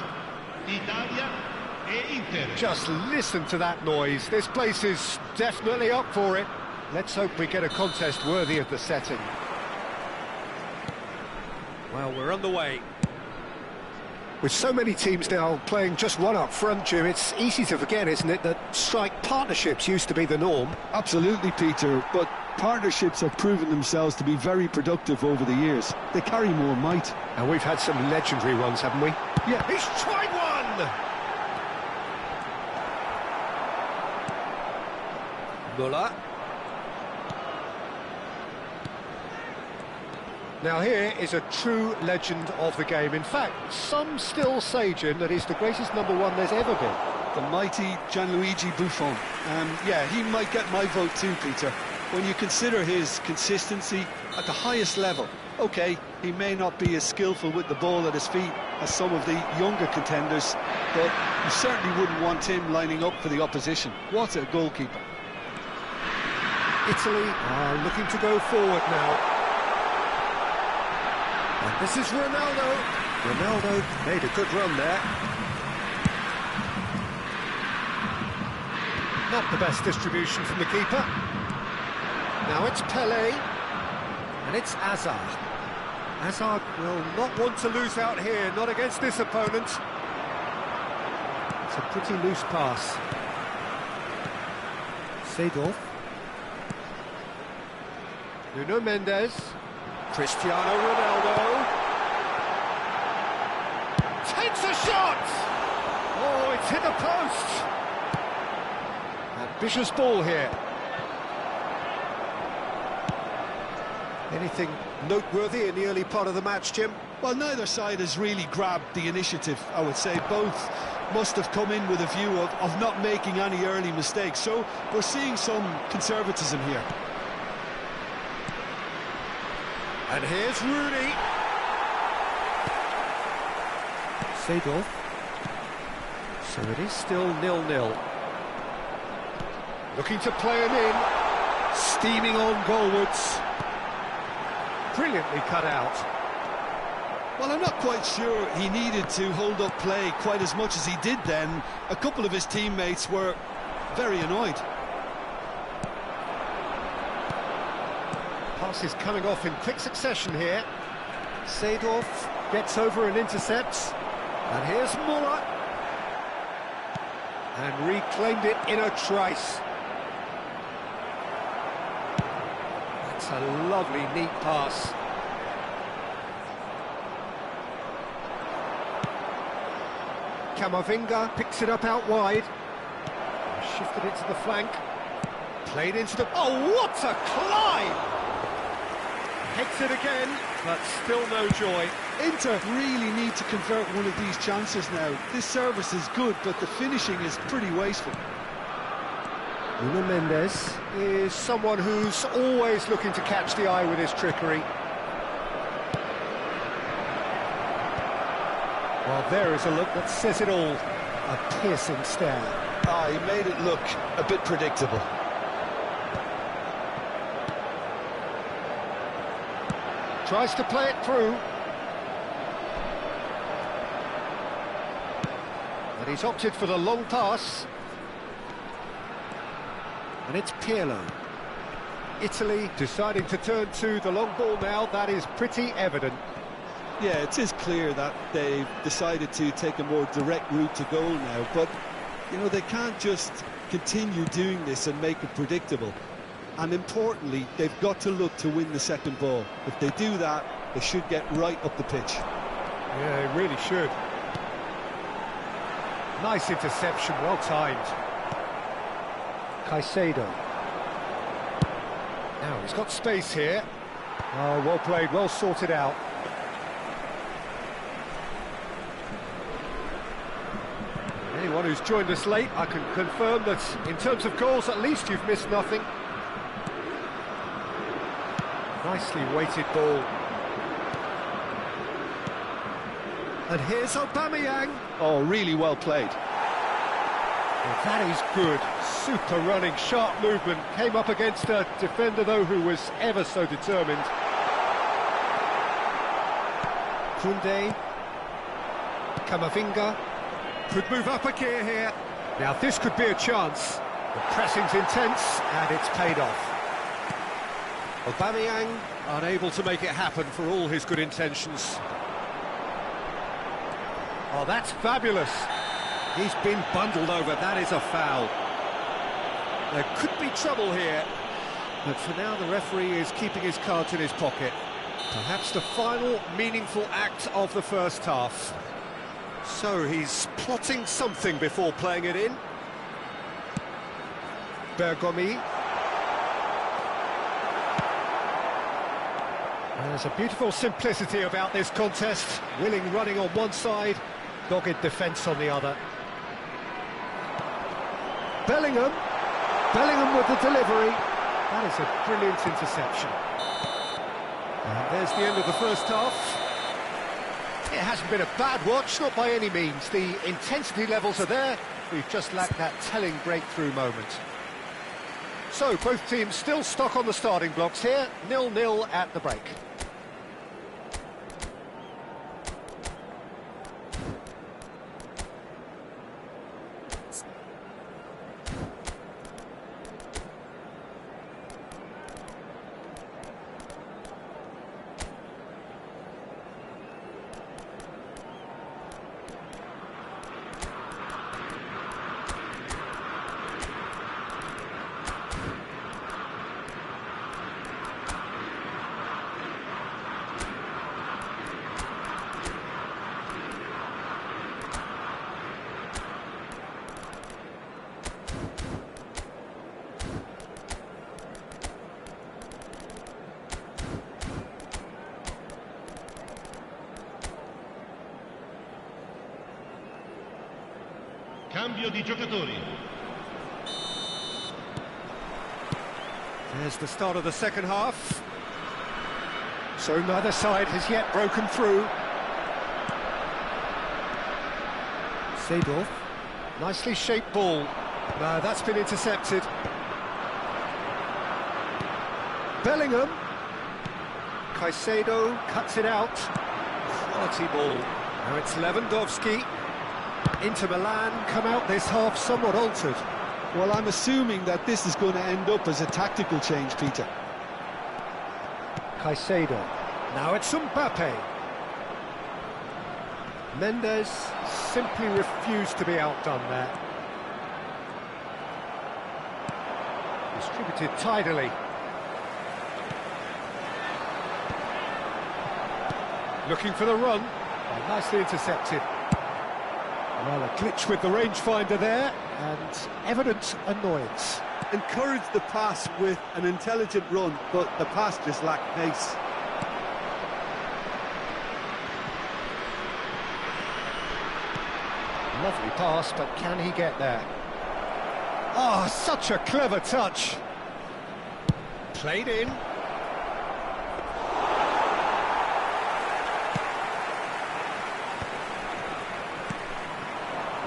Just listen to that noise. This place is definitely up for it. Let's hope we get a contest worthy of the setting. Well, we're underway. With so many teams now playing just one up front, Jim, it's easy to forget, isn't it, that strike partnerships used to be the norm? Absolutely, Peter, but partnerships have proven themselves to be very productive over the years. They carry more might. And we've had some legendary ones, haven't we? Yeah. He's tried one! Muller. Now here is a true legend of the game. In fact, some still say, Jim, that he's the greatest number one there's ever been. The mighty Gianluigi Buffon. Yeah, he might get my vote too, Peter. When you consider his consistency at the highest level, OK, he may not be as skillful with the ball at his feet as some of the younger contenders, but you certainly wouldn't want him lining up for the opposition. What a goalkeeper. Italy are looking to go forward now. And this is Ronaldo. Ronaldo made a good run there. Not the best distribution from the keeper. Now it's Pelé. And it's Hazard. Hazard will not want to lose out here, not against this opponent. It's a pretty loose pass. Seedorf. Nuno Mendes. Cristiano Ronaldo takes a shot! Oh, it's hit the post! Ambitious ball here. Anything noteworthy in the early part of the match, Jim? Well, neither side has really grabbed the initiative, I would say. Both must have come in with a view of not making any early mistakes, so we're seeing some conservatism here. And here's Rooney. Seedorf. So it is still 0-0. Looking to play him in. Steaming on goalwards. Brilliantly cut out. Well, I'm not quite sure he needed to hold up play quite as much as he did then. A couple of his teammates were very annoyed. Pass is coming off in quick succession here. Seedorf gets over and intercepts. And here's Muller. And reclaimed it in a trice. That's a lovely, neat pass. Camavinga picks it up out wide. Shifted it to the flank. Played into the... Oh, what a climb! Heads it again, but still no joy. Inter really need to convert one of these chances now. This service is good, but the finishing is pretty wasteful. Nuno Mendes is someone who's always looking to catch the eye with his trickery. Well, there is a look that says it all. A piercing stare. Ah, he made it look a bit predictable. Tries to play it through. But he's opted for the long pass. And it's Pirlo. Italy deciding to turn to the long ball now. That is pretty evident. Yeah, it is clear that they've decided to take a more direct route to goal now. But, you know, they can't just continue doing this and make it predictable. And importantly, they've got to look to win the second ball. If they do that, they should get right up the pitch. Yeah, they really should. Nice interception, well timed. Caicedo. Now he's got space here. Oh, well played, well sorted out. Anyone who's joined us late, I can confirm that in terms of goals, at least you've missed nothing. Nicely weighted ball. And here's Aubameyang. Oh, really well played. Well, that is good. Super running, sharp movement. Came up against a defender, though, who was ever so determined. Kunde. Kamavinga. Could move up a gear here. Now, this could be a chance. The pressing's intense, and it's paid off. Aubameyang unable to make it happen for all his good intentions. Oh, that's fabulous. He's been bundled over. That is a foul. There could be trouble here, but for now the referee is keeping his cards in his pocket. Perhaps the final meaningful act of the first half. So he's plotting something before playing it in. Bergomi. There's a beautiful simplicity about this contest. Willing running on one side, dogged defence on the other. Bellingham. Bellingham with the delivery. That is a brilliant interception. And there's the end of the first half. It hasn't been a bad watch, not by any means. The intensity levels are there. We've just lacked that telling breakthrough moment. So, both teams still stuck on the starting blocks here. 0-0 at the break. Cambio di giocatori. There's the start of the second half. So neither side has yet broken through. Seedorf. Nicely shaped ball. No, that's been intercepted. Bellingham. Caicedo cuts it out. Quality ball. Now it's Lewandowski. Inter Milan come out this half somewhat altered. Well, I'm assuming that this is going to end up as a tactical change, Peter. Caicedo. Now it's Mbappe. Mendes simply refused to be outdone there. Distributed tidily. Looking for the run. Oh, nicely intercepted. Well, a glitch with the rangefinder there, and evident annoyance. Encouraged the pass with an intelligent run, but the pass just lacked pace. Lovely pass, but can he get there? Oh, such a clever touch. Played in.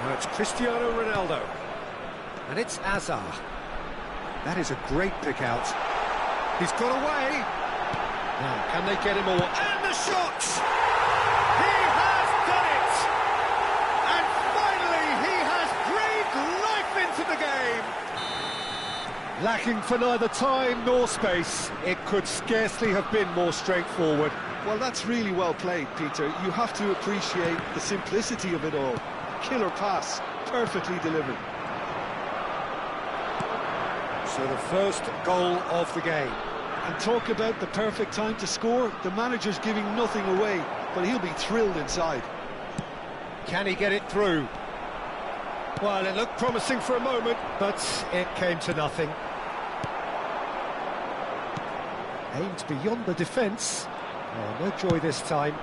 Now it's Cristiano Ronaldo. And it's Azar. That is a great pick out. He's got away. Now, can they get him all? And the shot! He has done it! And finally, he has breathed life into the game. Lacking for neither time nor space, it could scarcely have been more straightforward. Well, that's really well played, Peter. You have to appreciate the simplicity of it all. Killer pass, perfectly delivered. So the first goal of the game. And talk about the perfect time to score. The manager's giving nothing away, but he'll be thrilled inside. Can he get it through? Well, it looked promising for a moment, but it came to nothing. Aimed beyond the defence. Oh, no joy this time.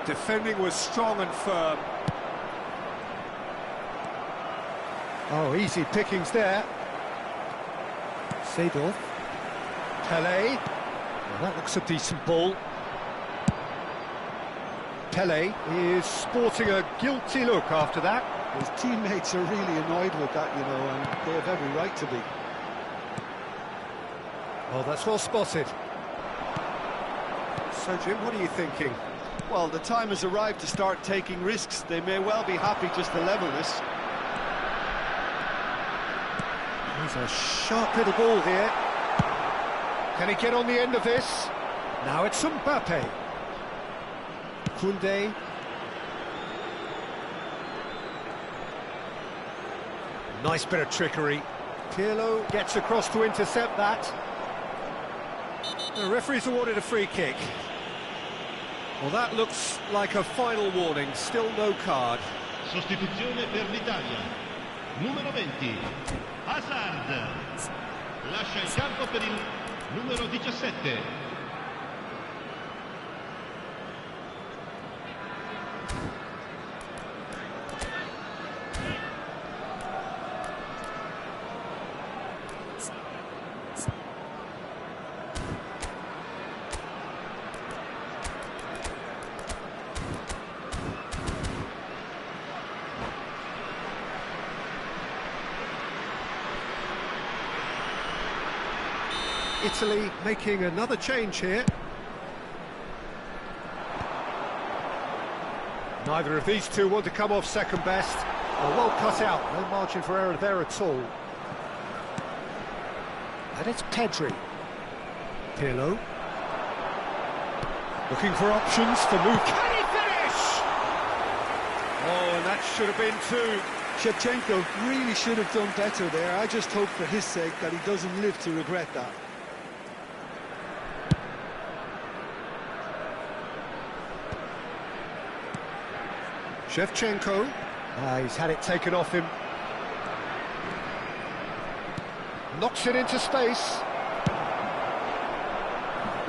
Defending was strong and firm. Oh, easy pickings there. Seedorf. Pele. Well, that looks a decent ball. Pele is sporting a guilty look after that. His teammates are really annoyed with that, you know, and they have every right to be. Well, that's well spotted. So, Jim, what are you thinking? Well, the time has arrived to start taking risks. They may well be happy just to level this. There's a sharp little ball here. Can he get on the end of this? Now it's Mbappe. Koundé. Nice bit of trickery. Pirlo gets across to intercept that. The referee's awarded a free kick. Well, that looks like a final warning. Still no card. Sostituzione per l'Italia. Numero 20. Hazard. Lascia il campo per il numero 17. Italy making another change here. Neither of these two want to come off second best. Well cut out, no margin for error there at all. And it's Pedri. Pirlo. Looking for options for move. Can he finish? Oh, and that should have been two. Shevchenko really should have done better there. I just hope for his sake that he doesn't live to regret that. Shevchenko. He's had it taken off him. Knocks it into space.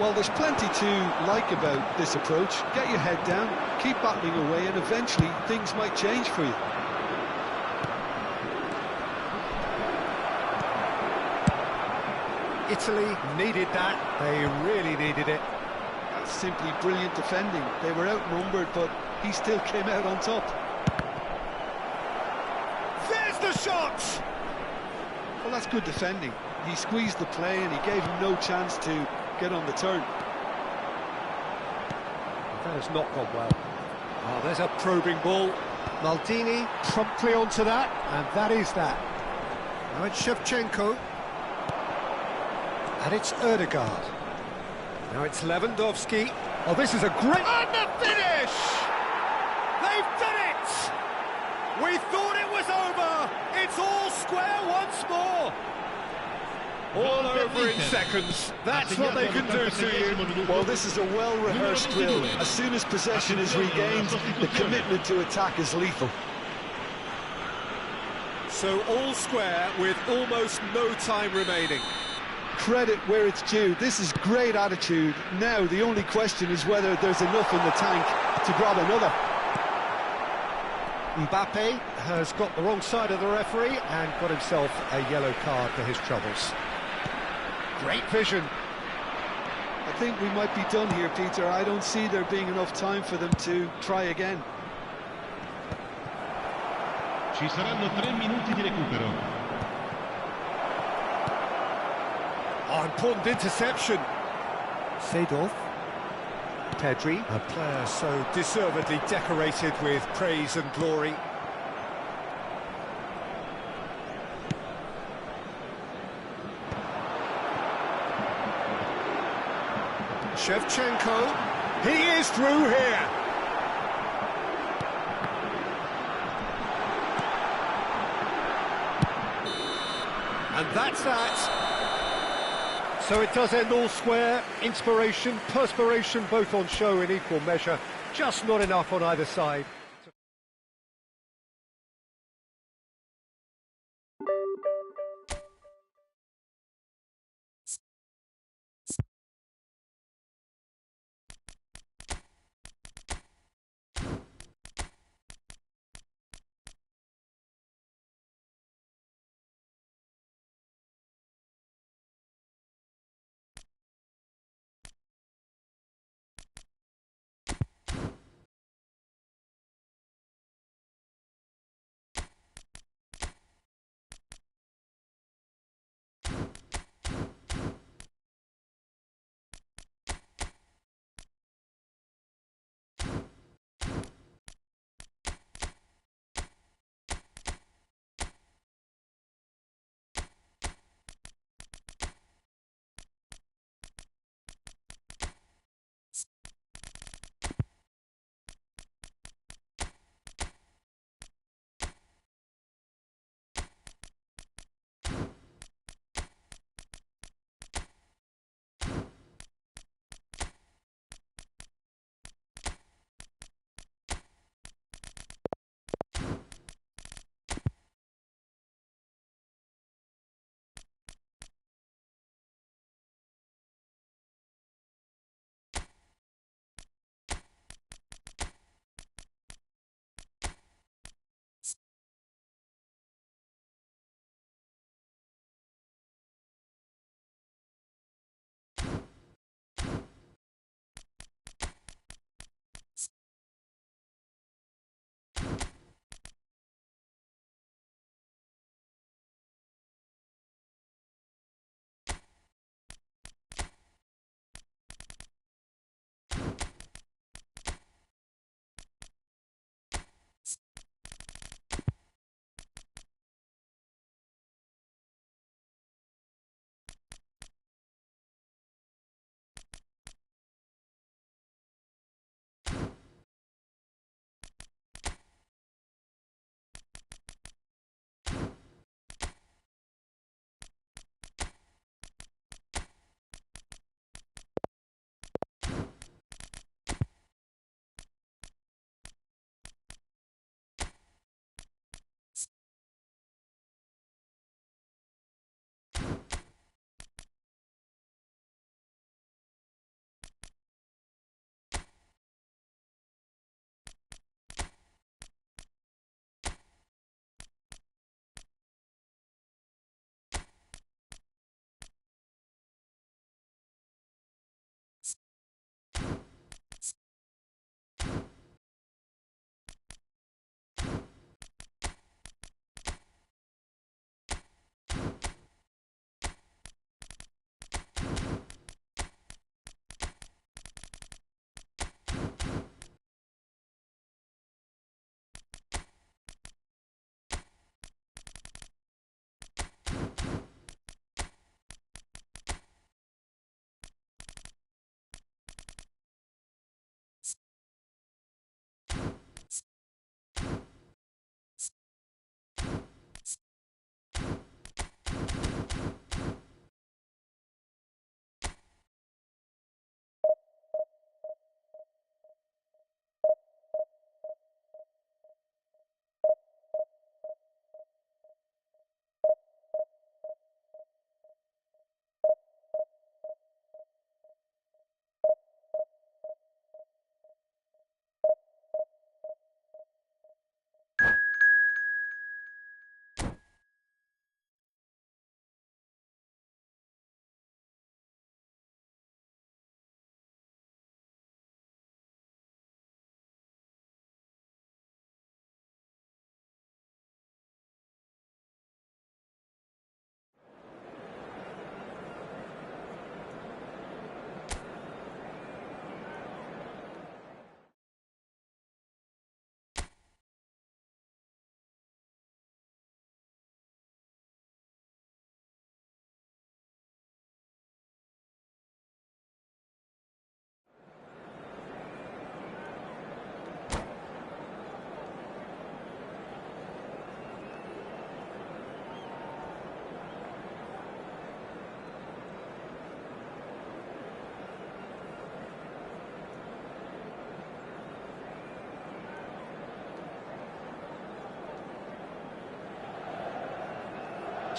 Well, there's plenty to like about this approach. Get your head down, keep battling away, and eventually things might change for you. Italy needed that. They really needed it. That's simply brilliant defending. They were outnumbered, but he still came out on top. There's the shot! Well, that's good defending. He squeezed the play and he gave him no chance to get on the turn. That has not gone well. Oh, there's a probing ball. Maldini promptly onto that, and that is that. Now it's Shevchenko. And it's Ødegaard. Now it's Lewandowski. Oh, this is a great... And the finish! They've done it! We thought it was over! It's all square once more! All over in seconds. That's what they can do to you. Well, this is a well-rehearsed drill. As soon as possession is regained, the commitment to attack is lethal. So all square with almost no time remaining. Credit where it's due. This is great attitude. Now the only question is whether there's enough in the tank to grab another. Mbappe has got the wrong side of the referee and got himself a yellow card for his troubles. Great vision. I think we might be done here, Peter. I don't see there being enough time for them to try again. Ci saranno 3 minuti di recupero. Oh, important interception. Seedorf. Pedri, a player so deservedly decorated with praise and glory. Shevchenko, he is through here. And that's that. So it does end all square. Inspiration, perspiration, both on show in equal measure. Just not enough on either side.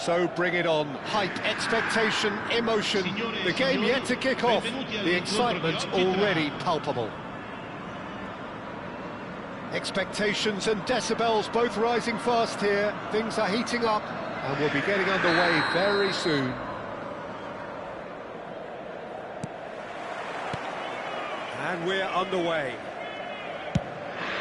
So bring it on. Hype, expectation, emotion. The game yet to kick off. The excitement already palpable. Expectations and decibels both rising fast here. Things are heating up and we'll be getting underway very soon. And we're underway.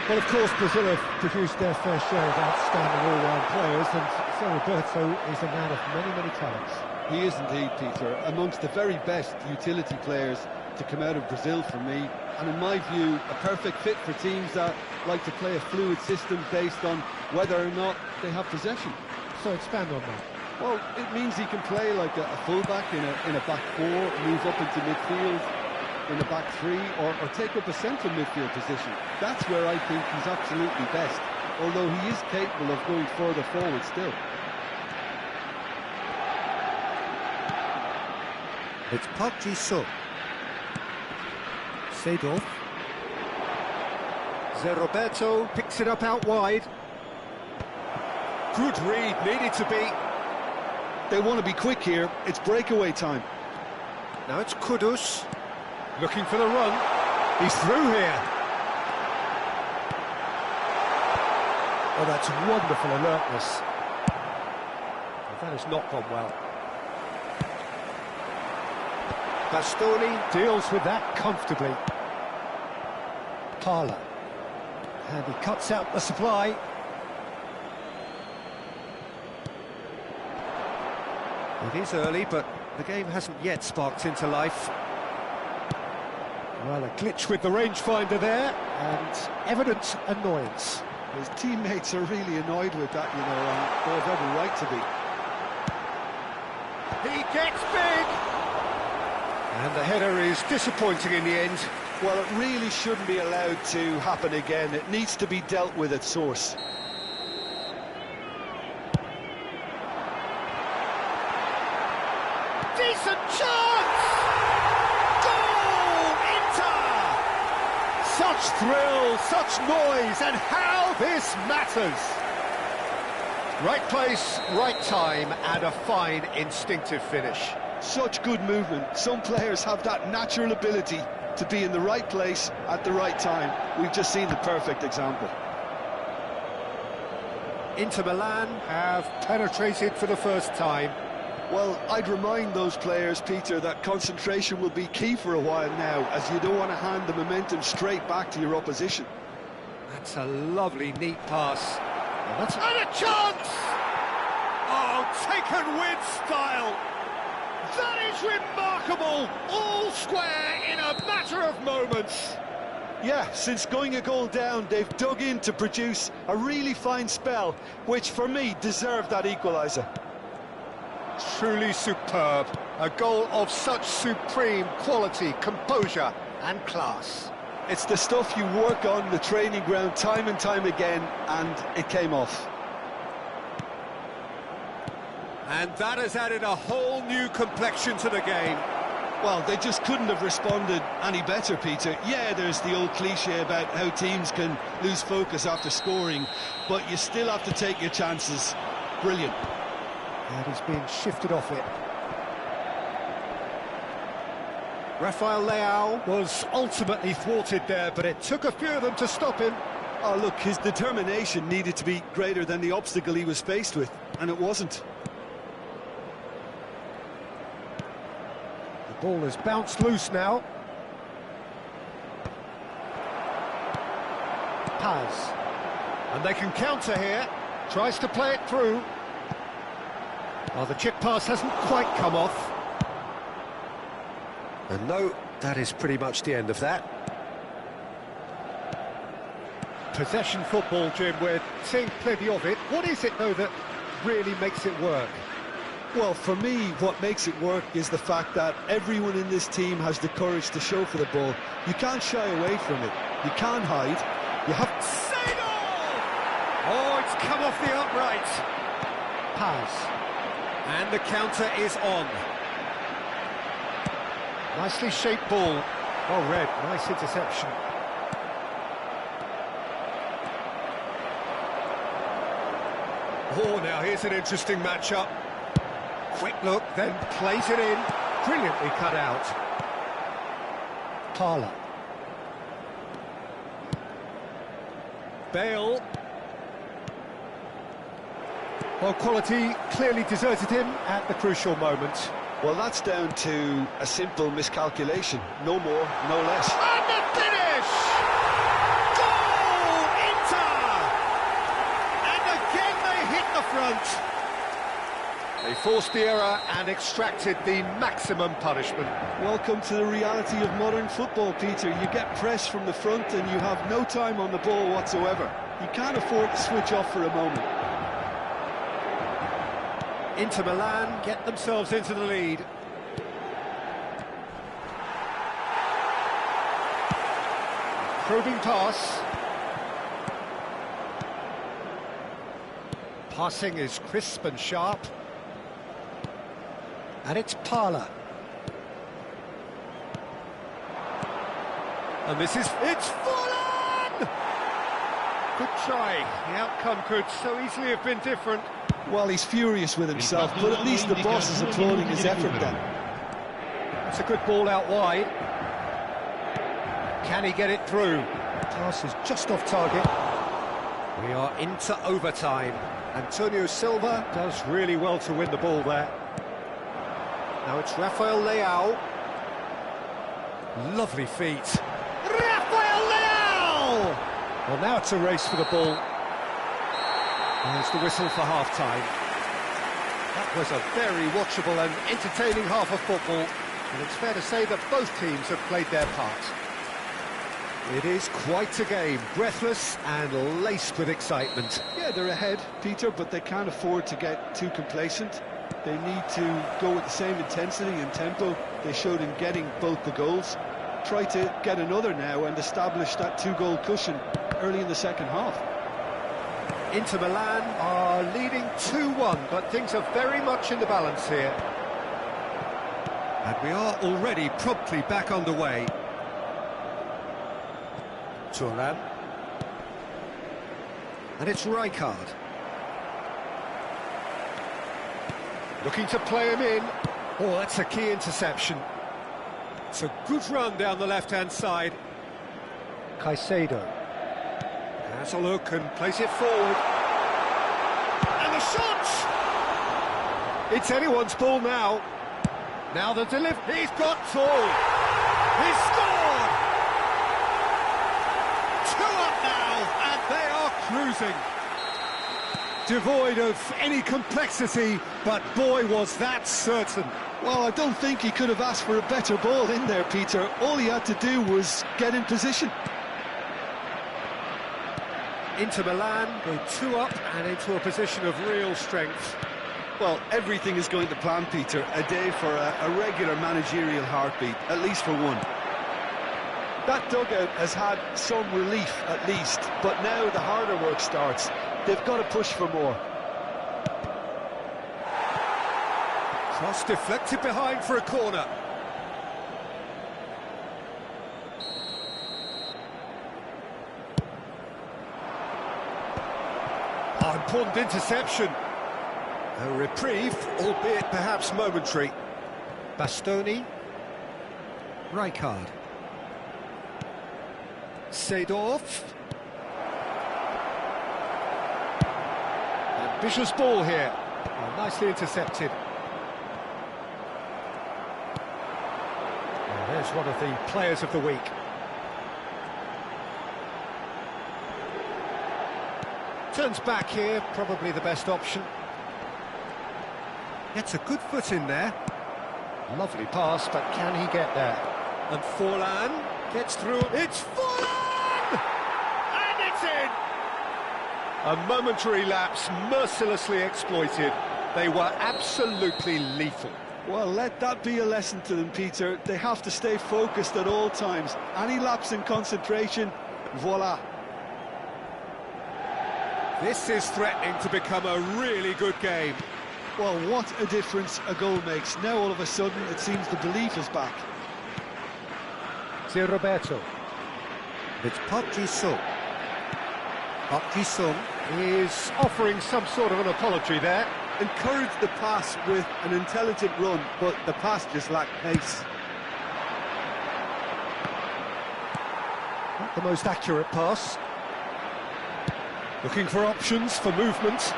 Well, of course, Brazil have produced their fair share of outstanding all-round players, and so Roberto is a man of many, many talents. He is indeed, Peter, amongst the very best utility players to come out of Brazil for me, and in my view, a perfect fit for teams that like to play a fluid system based on whether or not they have possession. So expand on that. Well, it means he can play like a fullback in a back four, move up into midfield in a back three, or take up a central midfield position. That's where I think he's absolutely best, although he is capable of going further forward still. It's Park Ji-sung. Seedorf. Roberto picks it up out wide. Good read, needed to be. They want to be quick here, it's breakaway time. Now it's Kudus. Looking for the run. He's through here. Oh, that's wonderful alertness. Well, that has not gone well. Bastoni deals with that comfortably. Parla. And he cuts out the supply. It is early, but the game hasn't yet sparked into life. Well, a glitch with the rangefinder there, and evident annoyance. His teammates are really annoyed with that, you know, and they have every right to be. He gets big! And the header is disappointing in the end. Well, it really shouldn't be allowed to happen again. It needs to be dealt with at source. Decent chance! Such thrill, such noise, and how this matters! Right place, right time, and a fine instinctive finish. Such good movement. Some players have that natural ability to be in the right place at the right time. We've just seen the perfect example. Inter Milan have penetrated for the first time. Well, I'd remind those players, Peter, that concentration will be key for a while now, as you don't want to hand the momentum straight back to your opposition. That's a lovely, neat pass. And a chance! Oh, taken with style! That is remarkable! All square in a matter of moments. Yeah, since going a goal down, they've dug in to produce a really fine spell, which for me deserved that equaliser. Truly superb. A goal of such supreme quality, composure and class. It's the stuff you work on the training ground time and time again, and it came off. And that has added a whole new complexion to the game. Well, they just couldn't have responded any better, Peter. Yeah, there's the old cliche about how teams can lose focus after scoring, but you still have to take your chances. Brilliant. And he's being shifted off it. Rafael Leao was ultimately thwarted there, but it took a few of them to stop him. Oh, look, his determination needed to be greater than the obstacle he was faced with, and it wasn't. The ball has bounced loose now. Paz. And they can counter here. Tries to play it through. Oh, the chip pass hasn't quite come off. And no, that is pretty much the end of that. Possession football, Jim, we're seeing plenty of it. What is it, though, that really makes it work? Well, for me, what makes it work is the fact that everyone in this team has the courage to show for the ball. You can't shy away from it. You can't hide. You have... Oh, it's come off the upright. Paz. And the counter is on. Nicely shaped ball. Oh, Red, nice interception. Oh, now here's an interesting matchup. Quick look, then plays it in. Brilliantly cut out. Parla. Bale. Well, quality clearly deserted him at the crucial moment. Well, that's down to a simple miscalculation. No more, no less. And the finish! Goal! Inter! And again they hit the front. They forced the error and extracted the maximum punishment. Welcome to the reality of modern football, Peter. You get pressed from the front and you have no time on the ball whatsoever. You can't afford to switch off for a moment. Inter Milan get themselves into the lead. Probing pass. Passing is crisp and sharp. And it's Parla. And this is... It's fallen! Good try. The outcome could so easily have been different. Well, he's furious with himself, but at least the boss is applauding his effort then. It's a good ball out wide. Can he get it through? Pass is just off target. We are into overtime. Antonio Silva does really well to win the ball there. Now it's Rafael Leao. Lovely feet. Rafael Leao! Well, now it's a race for the ball. There's the whistle for half-time. That was a very watchable and entertaining half of football, and it's fair to say that both teams have played their part. It is quite a game, breathless and laced with excitement. Yeah, they're ahead, Peter, but they can't afford to get too complacent. They need to go with the same intensity and tempo they showed in getting both the goals. Try to get another now and establish that two-goal cushion early in the second half. Inter Milan are leading 2-1, but things are very much in the balance here. And we are already promptly back underway. Thuram. And it's Rijkaard. Looking to play him in. Oh, that's a key interception. It's a good run down the left-hand side. Caicedo. Has a look and plays it forward. And the shot! It's anyone's ball now. Now the delivery. He's got two. He's scored! 2 up now, and they are cruising. Devoid of any complexity, but boy, was that certain. Well, I don't think he could have asked for a better ball in there, Peter. All he had to do was get in position. Inter Milan go 2 up and into a position of real strength. Well, everything is going to plan, Peter. A day for a regular managerial heartbeat, at least for one. That dugout has had some relief, at least, but now the harder work starts. They've got to push for more. Cross deflected behind for a corner. Oh, important interception. A reprieve, albeit perhaps momentary. Bastoni. Rijkaard. Seedorf. Ambitious ball here. Oh, nicely intercepted. And there's one of the players of the week. Turns back here, probably the best option. Gets a good foot in there. Lovely pass, but can he get there? And Forlan gets through. It's Forlan! And it's in! A momentary lapse, mercilessly exploited. They were absolutely lethal. Well, let that be a lesson to them, Peter. They have to stay focused at all times. Any lapse in concentration, voila. This is threatening to become a really good game. Well, what a difference a goal makes. Now, all of a sudden, it seems the belief is back. C'est Roberto. It's Park Ji-sung. Park Ji-sung is offering some sort of an apology there. encouraged the pass with an intelligent run, but the pass just lacked pace. Not the most accurate pass. Looking for options for movement.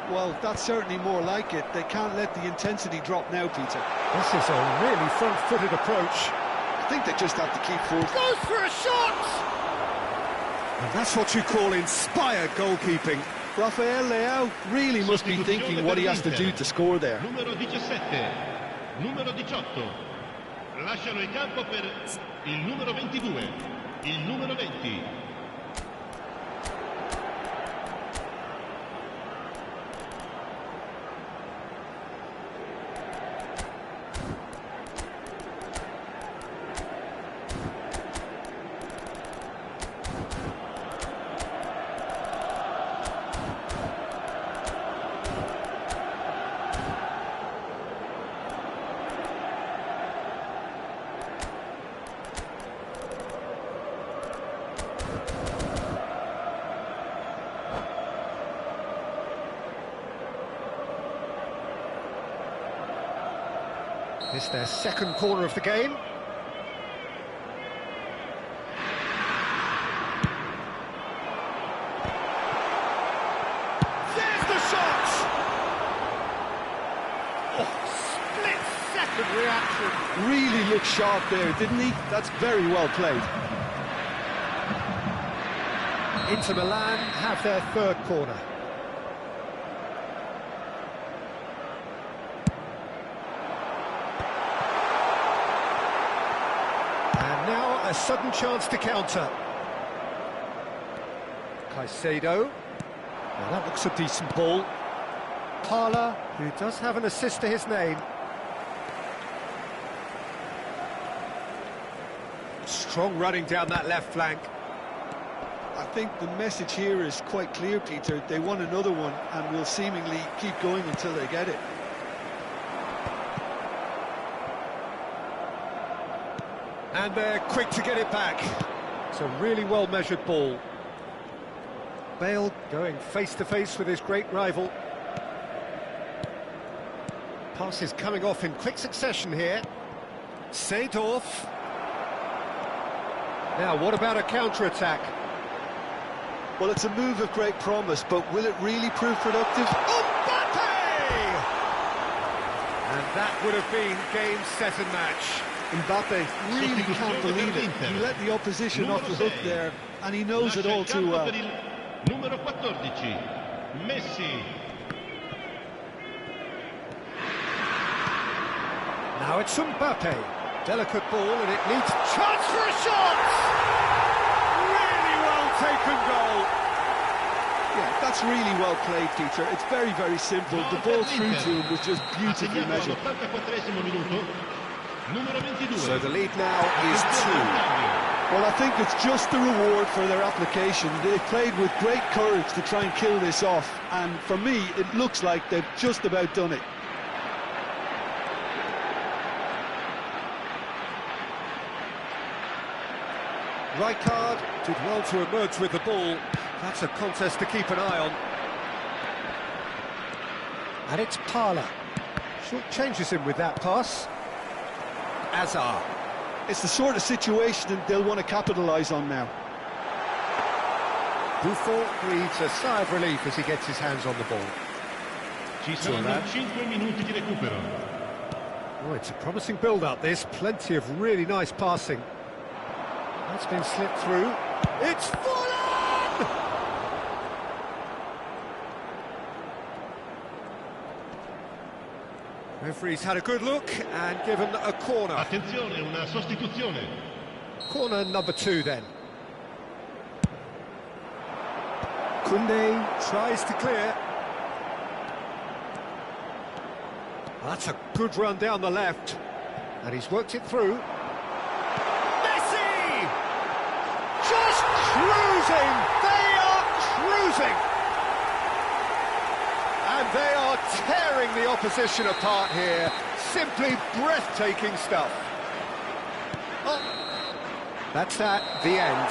Well, that's certainly more like it. They can't let the intensity drop now, Peter. This is a really front-footed approach. I think they just have to keep forward. Goes for a shot! And that's what you call inspired goalkeeping. Rafael Leao really must be thinking what he has to do to score there. Numero 17, numero 18. Lasciano il campo per il numero 22, il numero 20. It's their second corner of the game. There's the shot! Oh, split-second reaction. Really looked sharp there, didn't he? That's very well played. Inter Milan have their third corner. And now a sudden chance to counter. Caicedo. Well, that looks a decent ball. Parla, who does have an assist to his name. Strong running down that left flank. I think the message here is quite clear, Peter. They want another one and will seemingly keep going until they get it. And they're quick to get it back. It's a really well-measured ball. Bale going face-to-face with his great rival. Passes coming off in quick succession here. Seedorf. Now, what about a counter-attack? Well, it's a move of great promise, but will it really prove productive? Mbappe! And that would have been game, set and match. Mbappe really can't believe it. He let the opposition off the hook there, and he knows it all too well. Numero 14, Messi. Now it's Mbappe. Delicate ball, and it needs... Chance for a shot! Really well taken goal. Yeah, that's really well played, Peter. It's very, very simple. The ball through to him was just beautifully measured. So the lead now is 2. Well, I think it's just the reward for their application. They've played with great courage to try and kill this off, and for me, it looks like they've just about done it. Ryger did well to emerge with the ball. That's a contest to keep an eye on. And it's Parla. Short changes him with that pass. Azar. It's the sort of situation they'll want to capitalise on now. Buffon breathes a sigh of relief as he gets his hands on the ball. Ci saranno 5 minuti di recupero. Oh, it's a promising build-up, this. Plenty of really nice passing. That's been slipped through. It's fallen! Referee's had a good look and given a corner. Attenzione, una sostituzione. Corner number 2 then. Koundé tries to clear. That's a good run down the left. And he's worked it through. Messi! Just cruising! They are cruising! And they are tearing the opposition apart here. Simply breathtaking stuff. Oh, that's that, the end.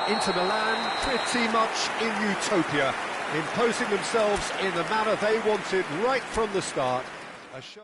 Inter Milan pretty much in utopia. imposing themselves in the manner they wanted right from the start. A show.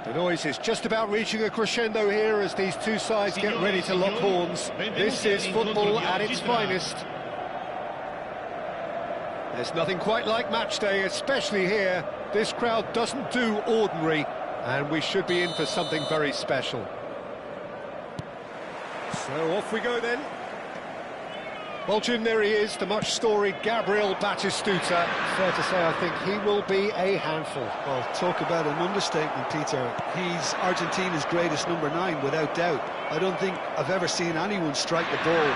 The noise is just about reaching a crescendo here as these two sides get ready to lock horns. This is football at its finest. There's nothing quite like match day, especially here. This crowd doesn't do ordinary, and we should be in for something very special. So off we go then. Well, Jim, there he is, the much-storied Gabriel Batistuta. Fair to say, I think he will be a handful. Well, talk about an understatement, Peter. He's Argentina's greatest number 9, without doubt. I don't think I've ever seen anyone strike the ball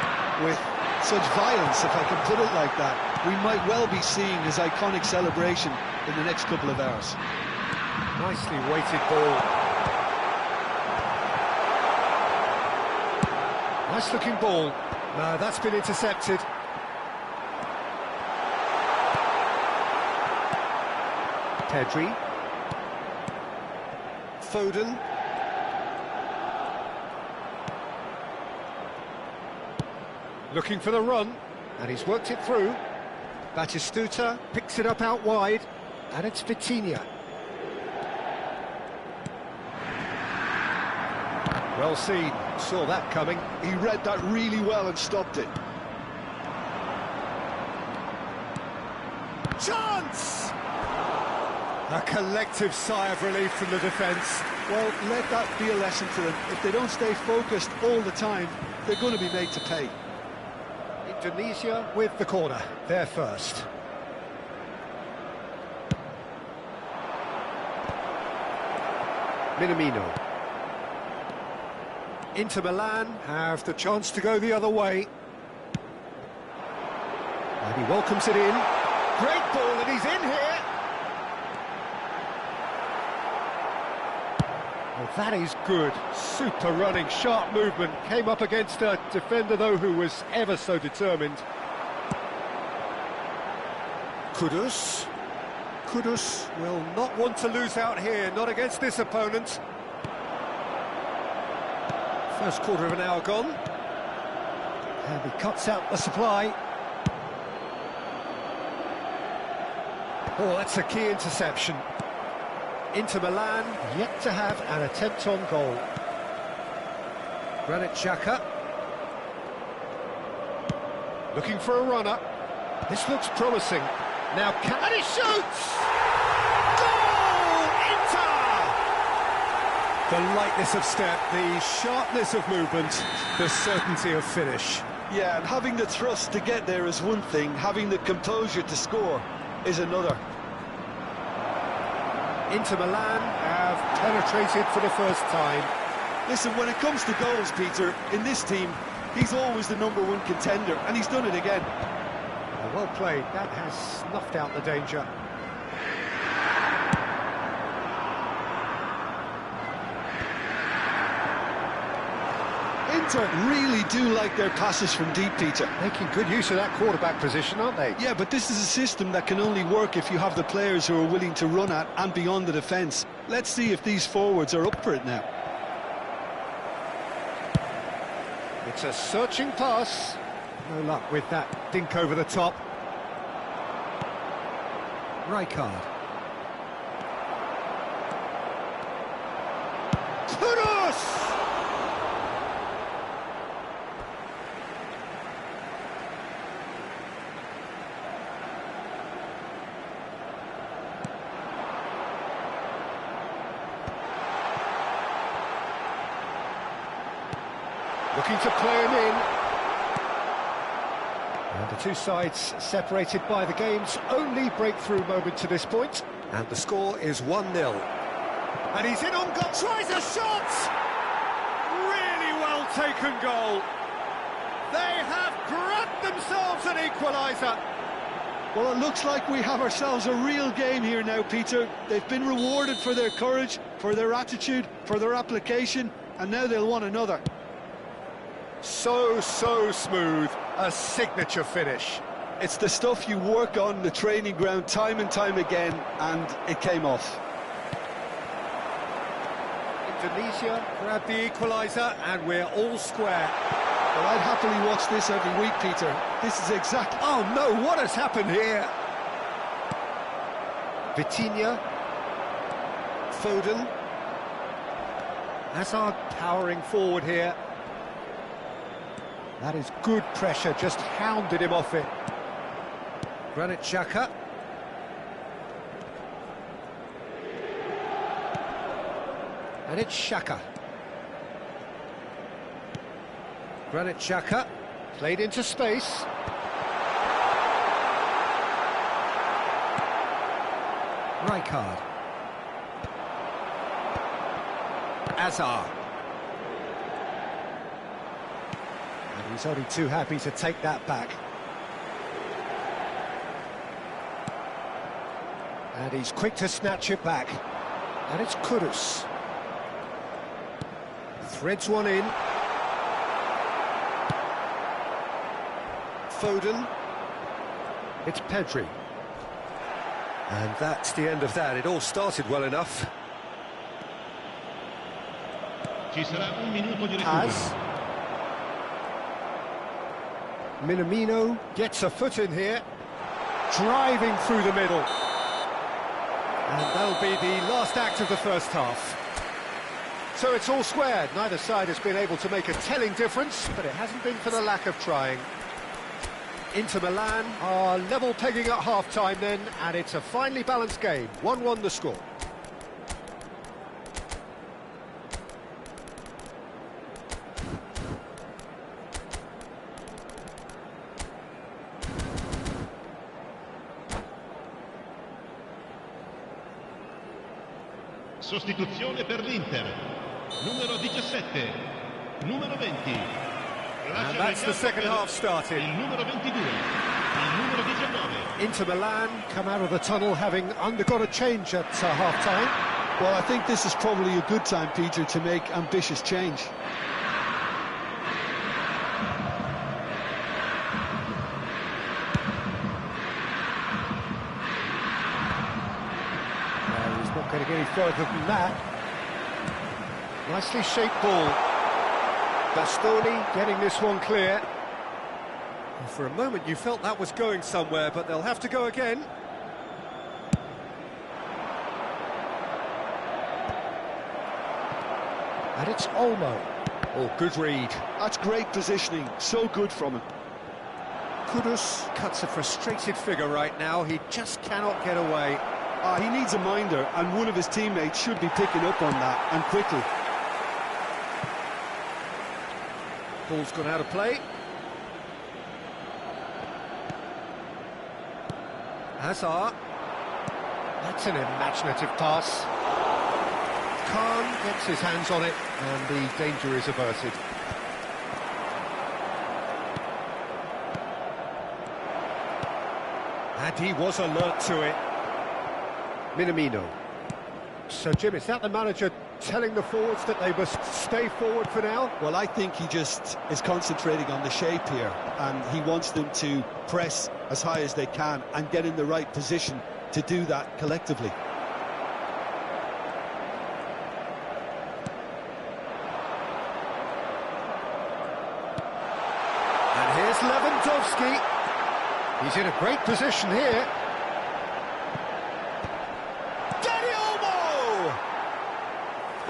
with such violence, if I can put it like that. We might well be seeing his iconic celebration in the next couple of hours. Nicely weighted ball. Nice-looking ball. No, that's been intercepted. Pedri. Foden. Looking for the run, and he's worked it through. Batistuta picks it up out wide, and it's Vitinha. Well seen, saw that coming. He read that really well and stopped it. Chance! A collective sigh of relief from the defence. Well, let that be a lesson to them. If they don't stay focused all the time, they're going to be made to pay. Indonesia with the corner, they're first. Minamino. Inter Milan have the chance to go the other way. And he welcomes it in. Great ball, and he's in here. Oh, that is good. Super running, sharp movement. Came up against a defender, though, who was ever so determined. Kudus. Kudus will not want to lose out here, not against this opponent. First quarter of an hour gone. And he cuts out the supply. Oh, that's a key interception. Inter Milan yet to have an attempt on goal. Granit Xhaka. Looking for a runner. This looks promising. Now, and he shoots! Goal! Inter! The lightness of step, the sharpness of movement, the certainty of finish. Yeah, and having the thrust to get there is one thing, having the composure to score is another. Inter Milan have penetrated for the first time. Listen, when it comes to goals, Peter, in this team, he's always the #1 contender, and he's done it again. Well played, that has snuffed out the danger. Inter really do like their passes from deep, Peter. Making good use of that quarterback position, aren't they? Yeah, but this is a system that can only work if you have the players who are willing to run at and beyond the defence. Let's see if these forwards are up for it now. It's a searching pass. No luck with that dink over the top. Ryger. Kudus! Looking to play him in. And the two sides separated by the game's only breakthrough moment to this point. And the score is 1-0. And he's in on goal, tries a shot! Really well taken goal. They have grabbed themselves an equaliser. Well, it looks like we have ourselves a real game here now, Peter. They've been rewarded for their courage, for their attitude, for their application, and now they'll want another. So smooth, a signature finish. It's the stuff you work on the training ground time and time again, and it came off. Indonesia grabbed the equaliser, and we're all square. Well, I'd happily watch this every week, Peter. This is exactly... Oh no, what has happened here? Vitinha. Foden. Hazard powering forward here. That is good pressure, just hounded him off it. Granit Xhaka. And it's Xhaka. Granit Xhaka, played into space. Rijkaard. Hazard. And he's only too happy to take that back. And he's quick to snatch it back. And it's Kudus. Threads one in. Foden. It's Pedri. And that's the end of that. It all started well enough. Ci sarà un minuto di recupero. Minamino gets a foot in here, driving through the middle. And that'll be the last act of the first half. So it's all squared. Neither side has been able to make a telling difference, but it hasn't been for the lack of trying. Inter Milan are level pegging at half-time then, and it's a finely balanced game. 1-1 the score. Sostituzione per l'Inter. Numero 17, numero 20. And that's the second half started. Il numero 22, il numero 19. Inter Milan come out of the tunnel having undergone a change at half-time. Well, I think this is probably a good time, Peter, to make ambitious change. He's not getting any further than that. Nicely shaped ball. Bastoni getting this one clear. And for a moment you felt that was going somewhere, but they'll have to go again. And it's Olmo. Oh, good read. That's great positioning, so good from him. Kudus cuts a frustrated figure right now, he just cannot get away. He needs a minder, and one of his teammates should be picking up on that, and quickly. Ball's gone out of play. Hazard. That's an imaginative pass. Khan gets his hands on it, and the danger is averted. And he was alert to it. Minamino. So, Jim, is that the manager telling the forwards that they must stay forward for now? Well, I think he just is concentrating on the shape here, and he wants them to press as high as they can and get in the right position to do that collectively. And here's Lewandowski. He's in a great position here.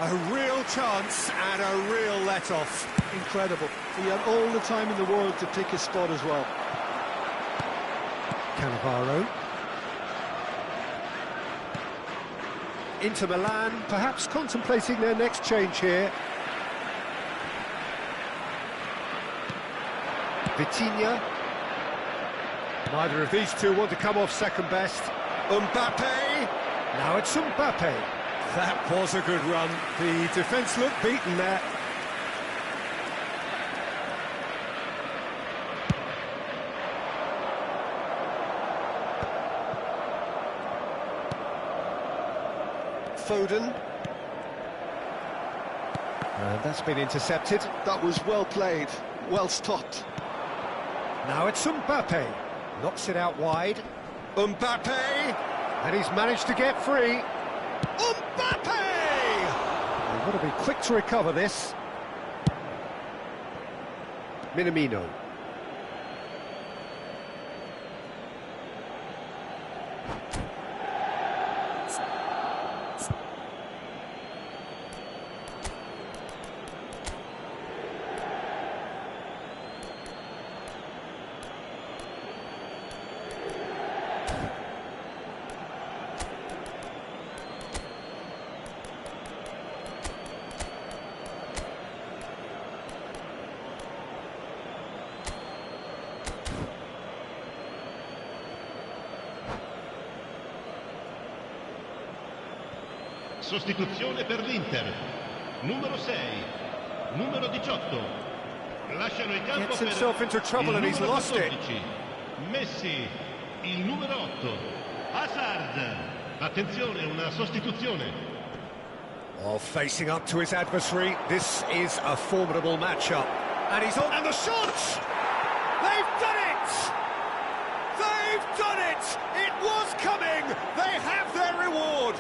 A real chance and a real let-off. Incredible. He had all the time in the world to pick his spot as well. Cannavaro. Inter Milan, perhaps contemplating their next change here. Vitinha. Neither of these two want to come off second best. Mbappe. Now it's Mbappe. That was a good run. The defence looked beaten there. Foden. That's been intercepted. That was well played, well stopped. Now it's Mbappe. Knocks it out wide. Mbappe! And he's managed to get free. Mbappe! They've got to be quick to recover this. Minamino. Sostituzione per l'Inter. Numero 6, numero 18. Lasciano il campo Gets himself into trouble and he's lost 14. it. Messi, il numero 8. Hazard. Attenzione, una sostituzione. Oh, facing up to his adversary, this is a formidable matchup. And he's on, and the shot! They've done it! They've done it! It was coming! They have their reward!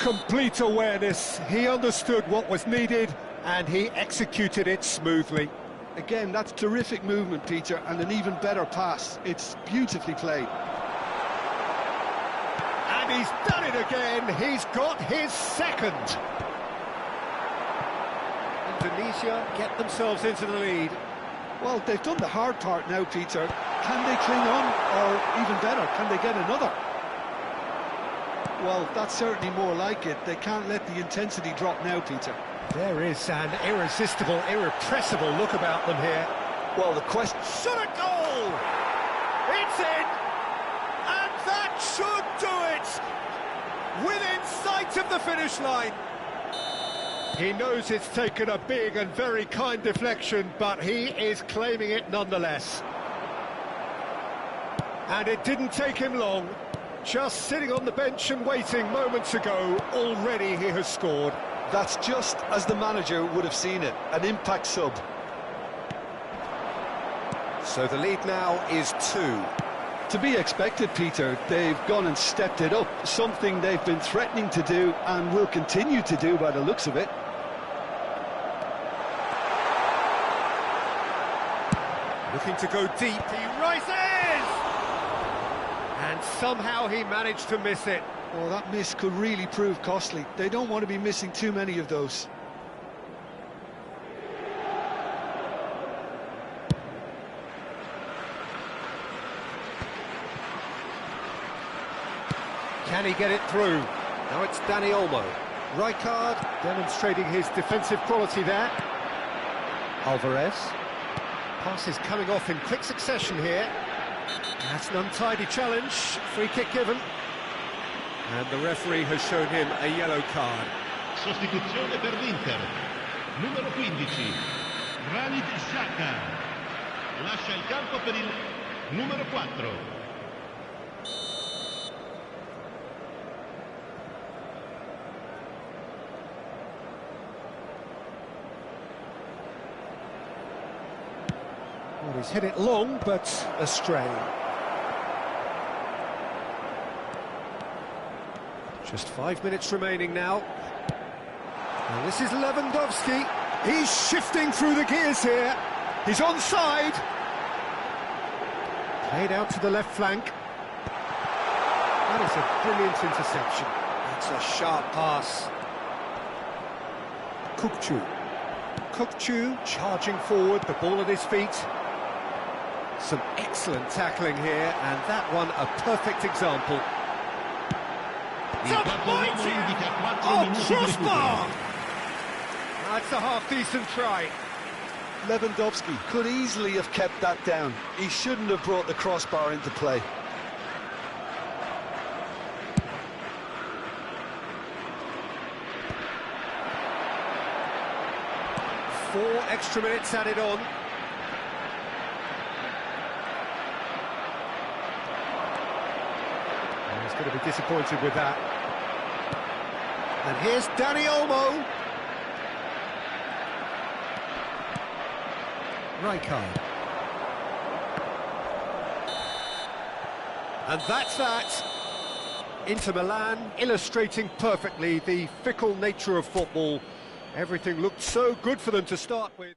Complete awareness, he understood what was needed, and he executed it smoothly. Again, that's terrific movement, Peter, and an even better pass. It's beautifully played. And he's done it again. He's got his second. Indonesia get themselves into the lead. Well, they've done the hard part now, Peter. Can they cling on, or even better, can they get another? Well, that's certainly more like it. They can't let the intensity drop now, Peter. There is an irresistible, irrepressible look about them here. Well, the question... Shot a goal! It's in! And that should do it! Within sight of the finish line. He knows it's taken a big and very kind deflection, but he is claiming it nonetheless. And it didn't take him long. Just sitting on the bench and waiting moments ago, already he has scored. That's just as the manager would have seen it, an impact sub. So the lead now is 2. To be expected, Peter. They've gone and stepped it up, something they've been threatening to do and will continue to do by the looks of it. Looking to go deep, he rises! And somehow he managed to miss it. Well, that miss could really prove costly. They don't want to be missing too many of those. Can he get it through? Now it's Dani Olmo. Ryger demonstrating his defensive quality there. Alvarez. Passes coming off in quick succession here. That's an untidy challenge. Free kick given. And the referee has shown him a yellow card. Sostituzione per l'Inter. Numero 15, Granit Xhaka. Lascia il campo per il numero 4. Well, he's hit it long, but astray. Just 5 minutes remaining now. And this is Lewandowski. He's shifting through the gears here. He's onside. Played out to the left flank. That is a brilliant interception. That's a sharp pass. Kukçu charging forward, the ball at his feet. Some excellent tackling here, and that one a perfect example. Crossbar! That's a half-decent try. Lewandowski could easily have kept that down. He shouldn't have brought the crossbar into play. Four extra minutes added on. He's going to be disappointed with that. And here's Dani Olmo. Rijkaard. And that's that. Inter Milan illustrating perfectly the fickle nature of football. Everything looked so good for them to start with.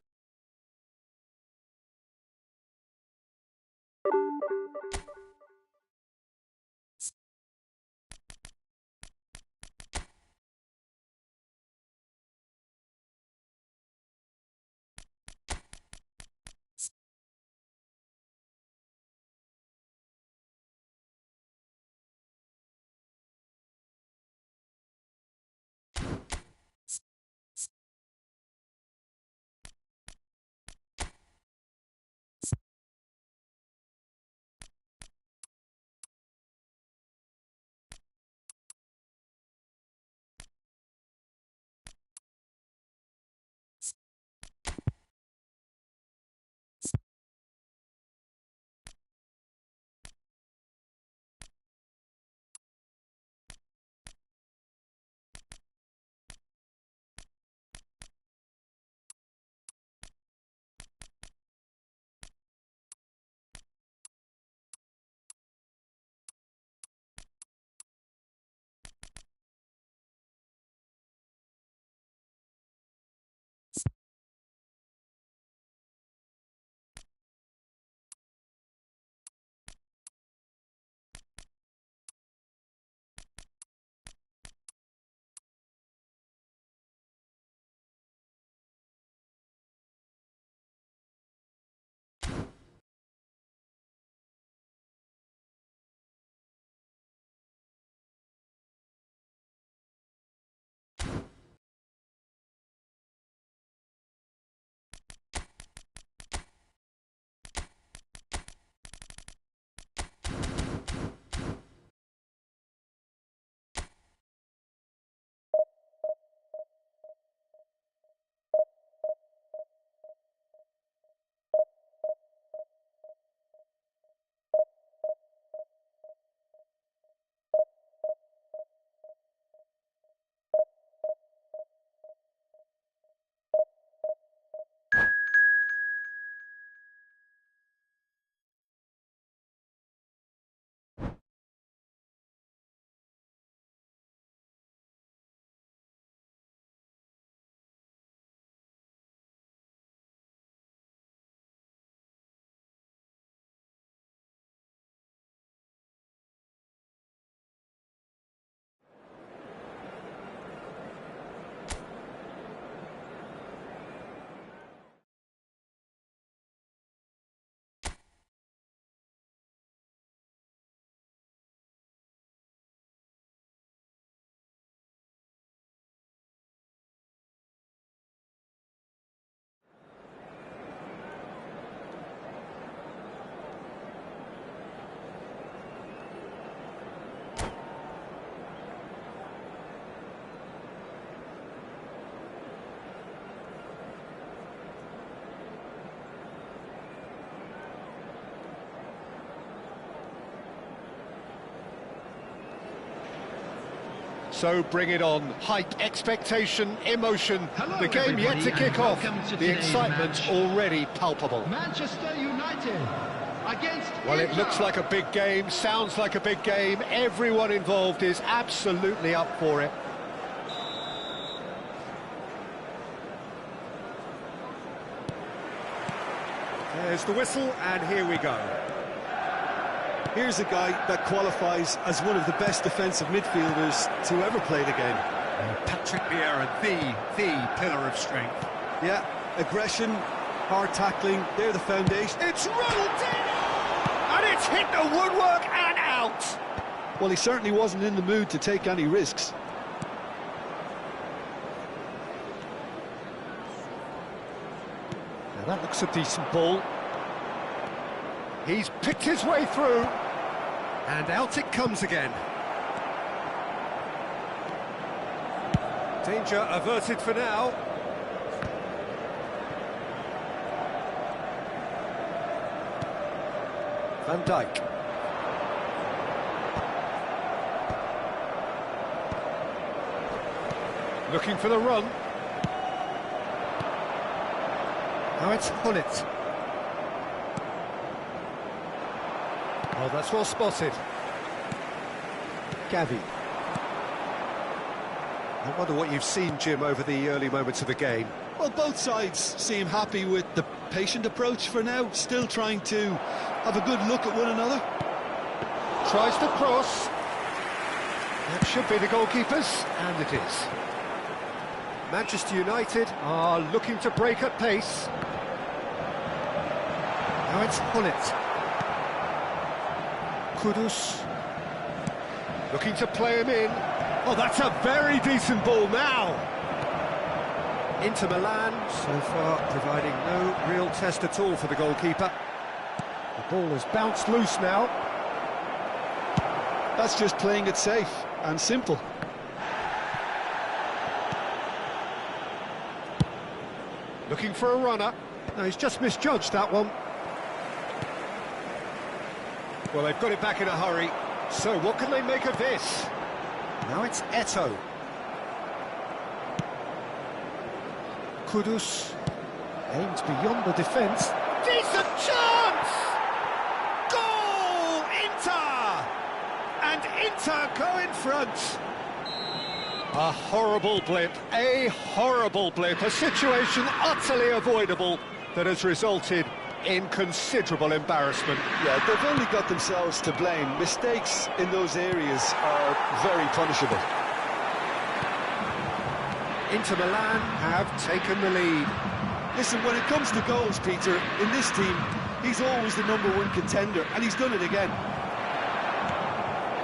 So bring it on. Hype, expectation, emotion. Hello, The game yet to everybody, kick and off. welcome to The today's excitement match. already palpable. Manchester United against Well, it Inter. looks like a big game, sounds like a big game. Everyone involved is absolutely up for it. There's the whistle, and here we go. Here's a guy that qualifies as one of the best defensive midfielders to ever play the game. Patrick Vieira, the pillar of strength. Yeah, aggression, hard tackling, they're the foundation. It's rolled in! And it's hit the woodwork and out! Well, he certainly wasn't in the mood to take any risks. Now that looks a decent ball. He's picked his way through. And out it comes again. Danger averted for now. Van Dijk. Looking for the run. Now it's Hullet. Oh, that's well spotted. Gavi. I wonder what you've seen, Jim, over the early moments of the game. Well, both sides seem happy with the patient approach for now, still trying to have a good look at one another. Tries to cross. That should be the goalkeeper's, and it is. Manchester United are looking to break at pace. Now it's Hullet. Kudus. Looking to play him in. Oh, that's a very decent ball now. Inter Milan, so far, providing no real test at all for the goalkeeper. The ball has bounced loose now. That's just playing it safe and simple. Looking for a runner. No, he's just misjudged that one. Well, they've got it back in a hurry. So, what can they make of this? Now it's Eto'o. Kudus aims beyond the defence. Decent chance! Goal! Inter! And Inter go in front. A horrible blip, a situation utterly avoidable that has resulted in considerable embarrassment. Yeah, they've only got themselves to blame. Mistakes in those areas are very punishable. Inter Milan have taken the lead. Listen, when it comes to goals, Peter, in this team, he's always the #1 contender, and he's done it again.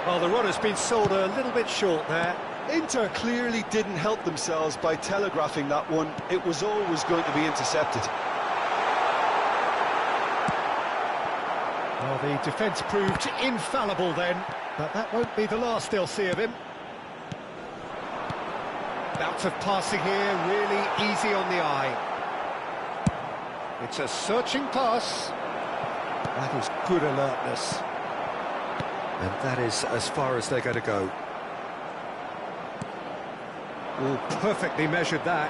Well, the run has been sold a little bit short there. Inter clearly didn't help themselves by telegraphing that one. It was always going to be intercepted. Well, the defence proved infallible then, but that won't be the last they'll see of him. Bout of passing here, really easy on the eye. It's a searching pass. That is good alertness. And that is as far as they're going to go. Oh, perfectly measured that.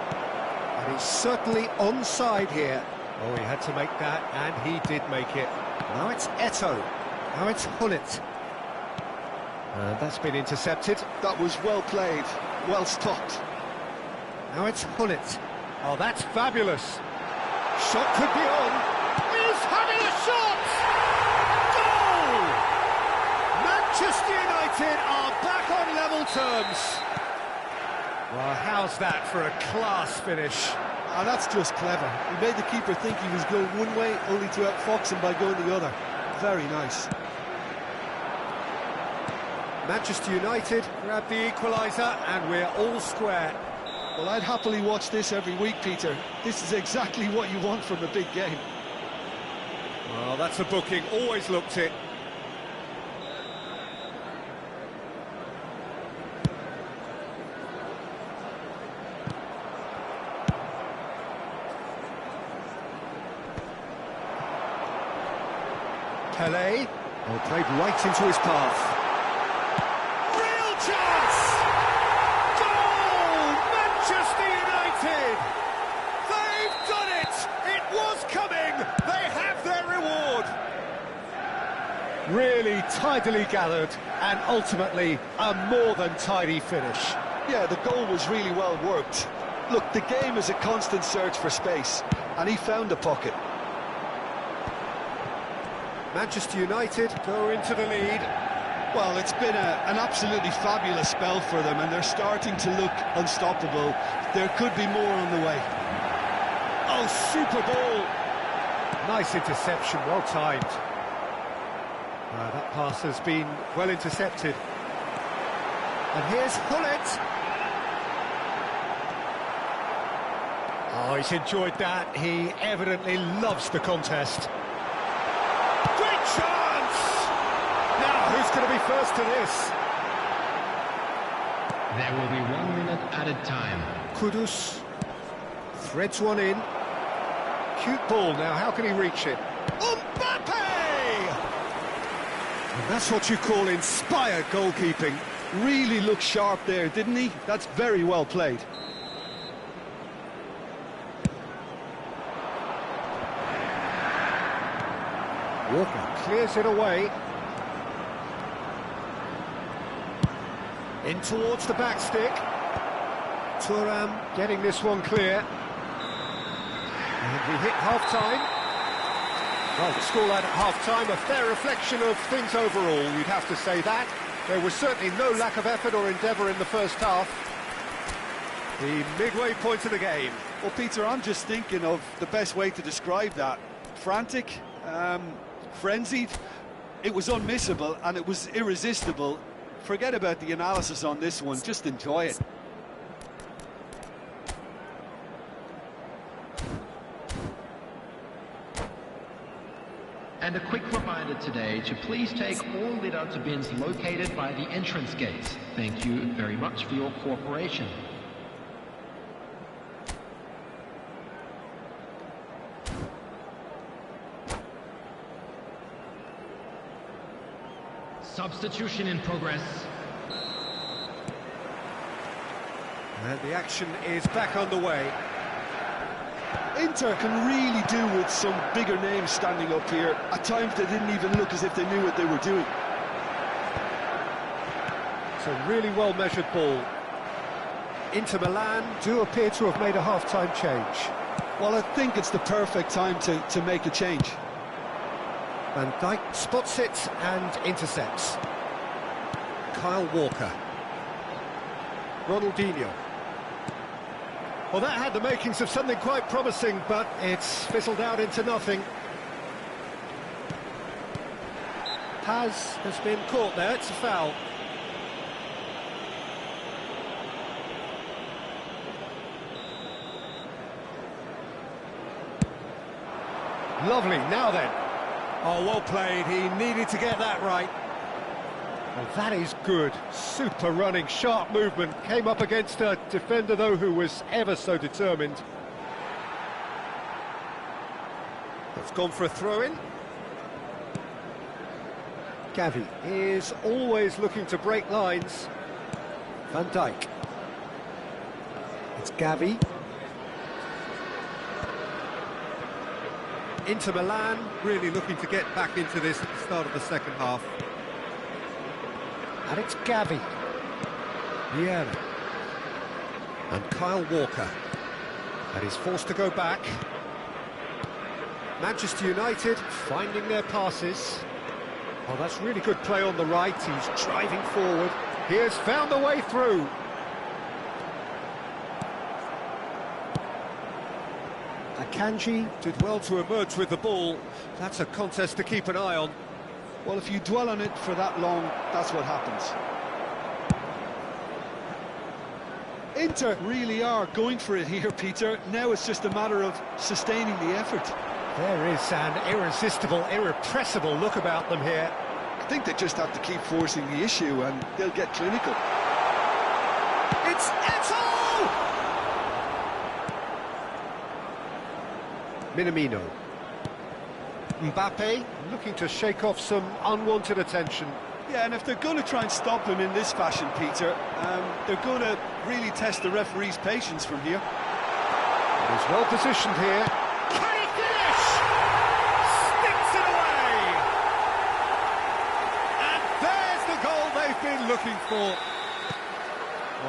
And he's certainly onside here. Oh, he had to make that, and he did make it. Now it's Eto'o. Now it's Hullet. And that's been intercepted. That was well played, well stopped. Now it's Hullet. Oh, that's fabulous. Shot could be on. He's having a shot! Goal! Manchester United are back on level terms. Well, how's that for a class finish? And that's just clever. He made the keeper think he was going one way, only to outfox him by going the other. Very nice. Manchester United grab the equaliser, and we're all square. Well, I'd happily watch this every week, Peter. This is exactly what you want from a big game. Well, that's a booking, always looked it. Pelé, played right into his path. Real chance! intercepted! They've done it! It was coming! They have their reward! Really tidily gathered, and ultimately a more than tidy finish. Yeah, the goal was really well worked. Look, the game is a constant search for space, and he found the pocket. Manchester United go into the lead. Well, it's been an absolutely fabulous spell for them, and they're starting to look unstoppable. There could be more on the way. Oh, super ball! Nice interception, well timed. That pass has been well intercepted. And here's Hullet. Oh, he's enjoyed that. He evidently loves the contest. Great chance! Now, who's going to be first to this? There will be 1 minute added time. Kudus threads one in. Cute ball now, how can he reach it? Mbappe! And that's what you call inspired goalkeeping. Really looked sharp there, didn't he? That's very well played. Walker clears it away. In towards the back stick. Thuram getting this one clear. And we hit half-time. Well, the scoreline at half-time, a fair reflection of things overall, you'd have to say that. There was certainly no lack of effort or endeavour in the first half. The midway point of the game. Well, Peter, I'm just thinking of the best way to describe that. Frantic, frenzied. It was unmissable and it was irresistible. Forget about the analysis on this one, just enjoy it. And a quick reminder today to please take all litter to bins located by the entrance gates. Thank you very much for your cooperation. Substitution in progress. And the action is back underway. Inter can really do with some bigger names standing up here. At times they didn't even look as if they knew what they were doing. It's a really well-measured ball. Inter Milan do appear to have made a half-time change. Well, I think it's the perfect time to make a change. Van Dijk spots it and intercepts. Kyle Walker. Ronaldinho. Well, that had the makings of something quite promising, but it's fizzled out into nothing. Paz has been caught there, it's a foul. Lovely, now then. Oh, well played, he needed to get that right. Well, that is good. Super running, sharp movement. Came up against a defender, though, who was ever so determined. It's gone for a throw-in. Gavi is always looking to break lines. Van Dijk. It's Gavi. Inter Milan really looking to get back into this at the start of the second half. And it's Gavi, Vieira, and Kyle Walker. And he's forced to go back. Manchester United finding their passes. Oh, that's really good play on the right. He's driving forward. He has found the way through. Akanji did well to emerge with the ball. That's a contest to keep an eye on. Well, if you dwell on it for that long, that's what happens. Inter really are going for it here, Peter. Now it's just a matter of sustaining the effort. There is an irresistible, irrepressible look about them here. I think they just have to keep forcing the issue and they'll get clinical. It's Eto'o! Minamino. Mbappe looking to shake off some unwanted attention. Yeah, and if they're going to try and stop him in this fashion, Peter, they're going to really test the referee's patience from here. He's well positioned here. Can he finish? Sticks it away! And there's the goal they've been looking for.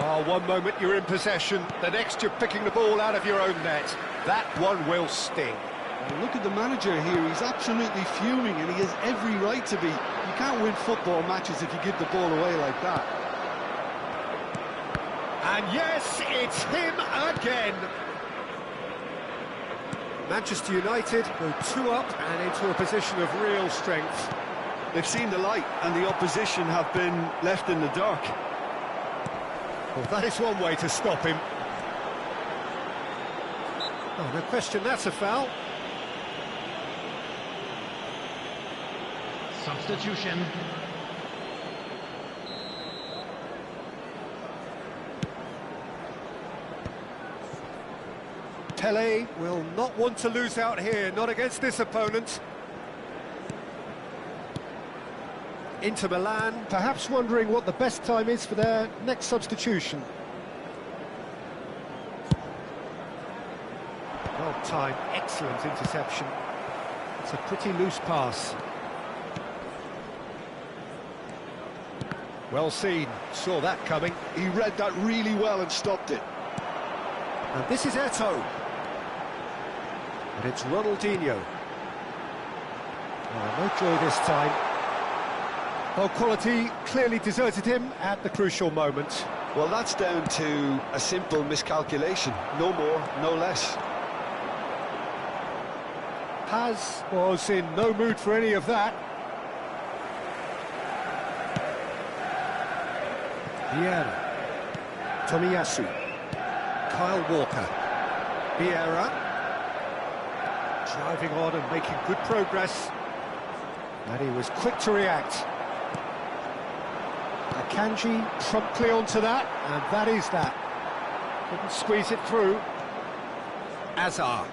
Oh, one moment you're in possession, the next you're picking the ball out of your own net. That one will sting. Well, look at the manager here, he's absolutely fuming and he has every right to be. You can't win football matches if you give the ball away like that. And yes, it's him again. Manchester United go 2 up and into a position of real strength. They've seen the light and the opposition have been left in the dark. Well, that is one way to stop him. Oh, no question, that's a foul. Substitution. Pele will not want to lose out here, not against this opponent. Inter Milan, perhaps wondering what the best time is for their next substitution. Well timed, excellent interception. It's a pretty loose pass. Well seen, saw that coming. He read that really well and stopped it. And this is Eto'o. And it's Ronaldinho. Oh, no joy this time. Well, quality clearly deserted him at the crucial moment. Well, that's down to a simple miscalculation. No more, no less. Paz was in no mood for any of that. Vieira. Tomiyasu. Kyle Walker. Vieira. Driving on and making good progress. And he was quick to react. Akanji promptly onto that, and that is that. Couldn't squeeze it through. Azar.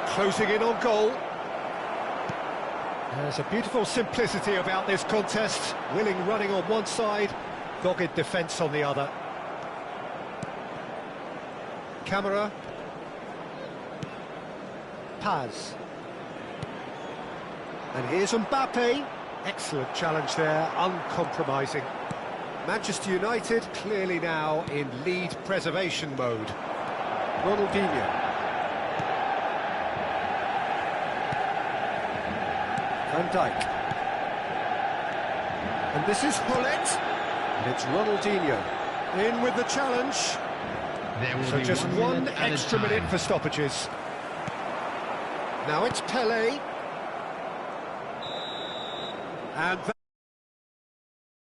Closing in on goal. There's a beautiful simplicity about this contest. Willing running on one side, dogged defence on the other. Camera. Paz. And here's Mbappe. Excellent challenge there, uncompromising. Manchester United clearly now in lead preservation mode. Ronaldinho. Van Dijk. And this is Hullet. And it's Ronaldinho. In with the challenge. So just one extra minute for stoppages. Now it's Pele. And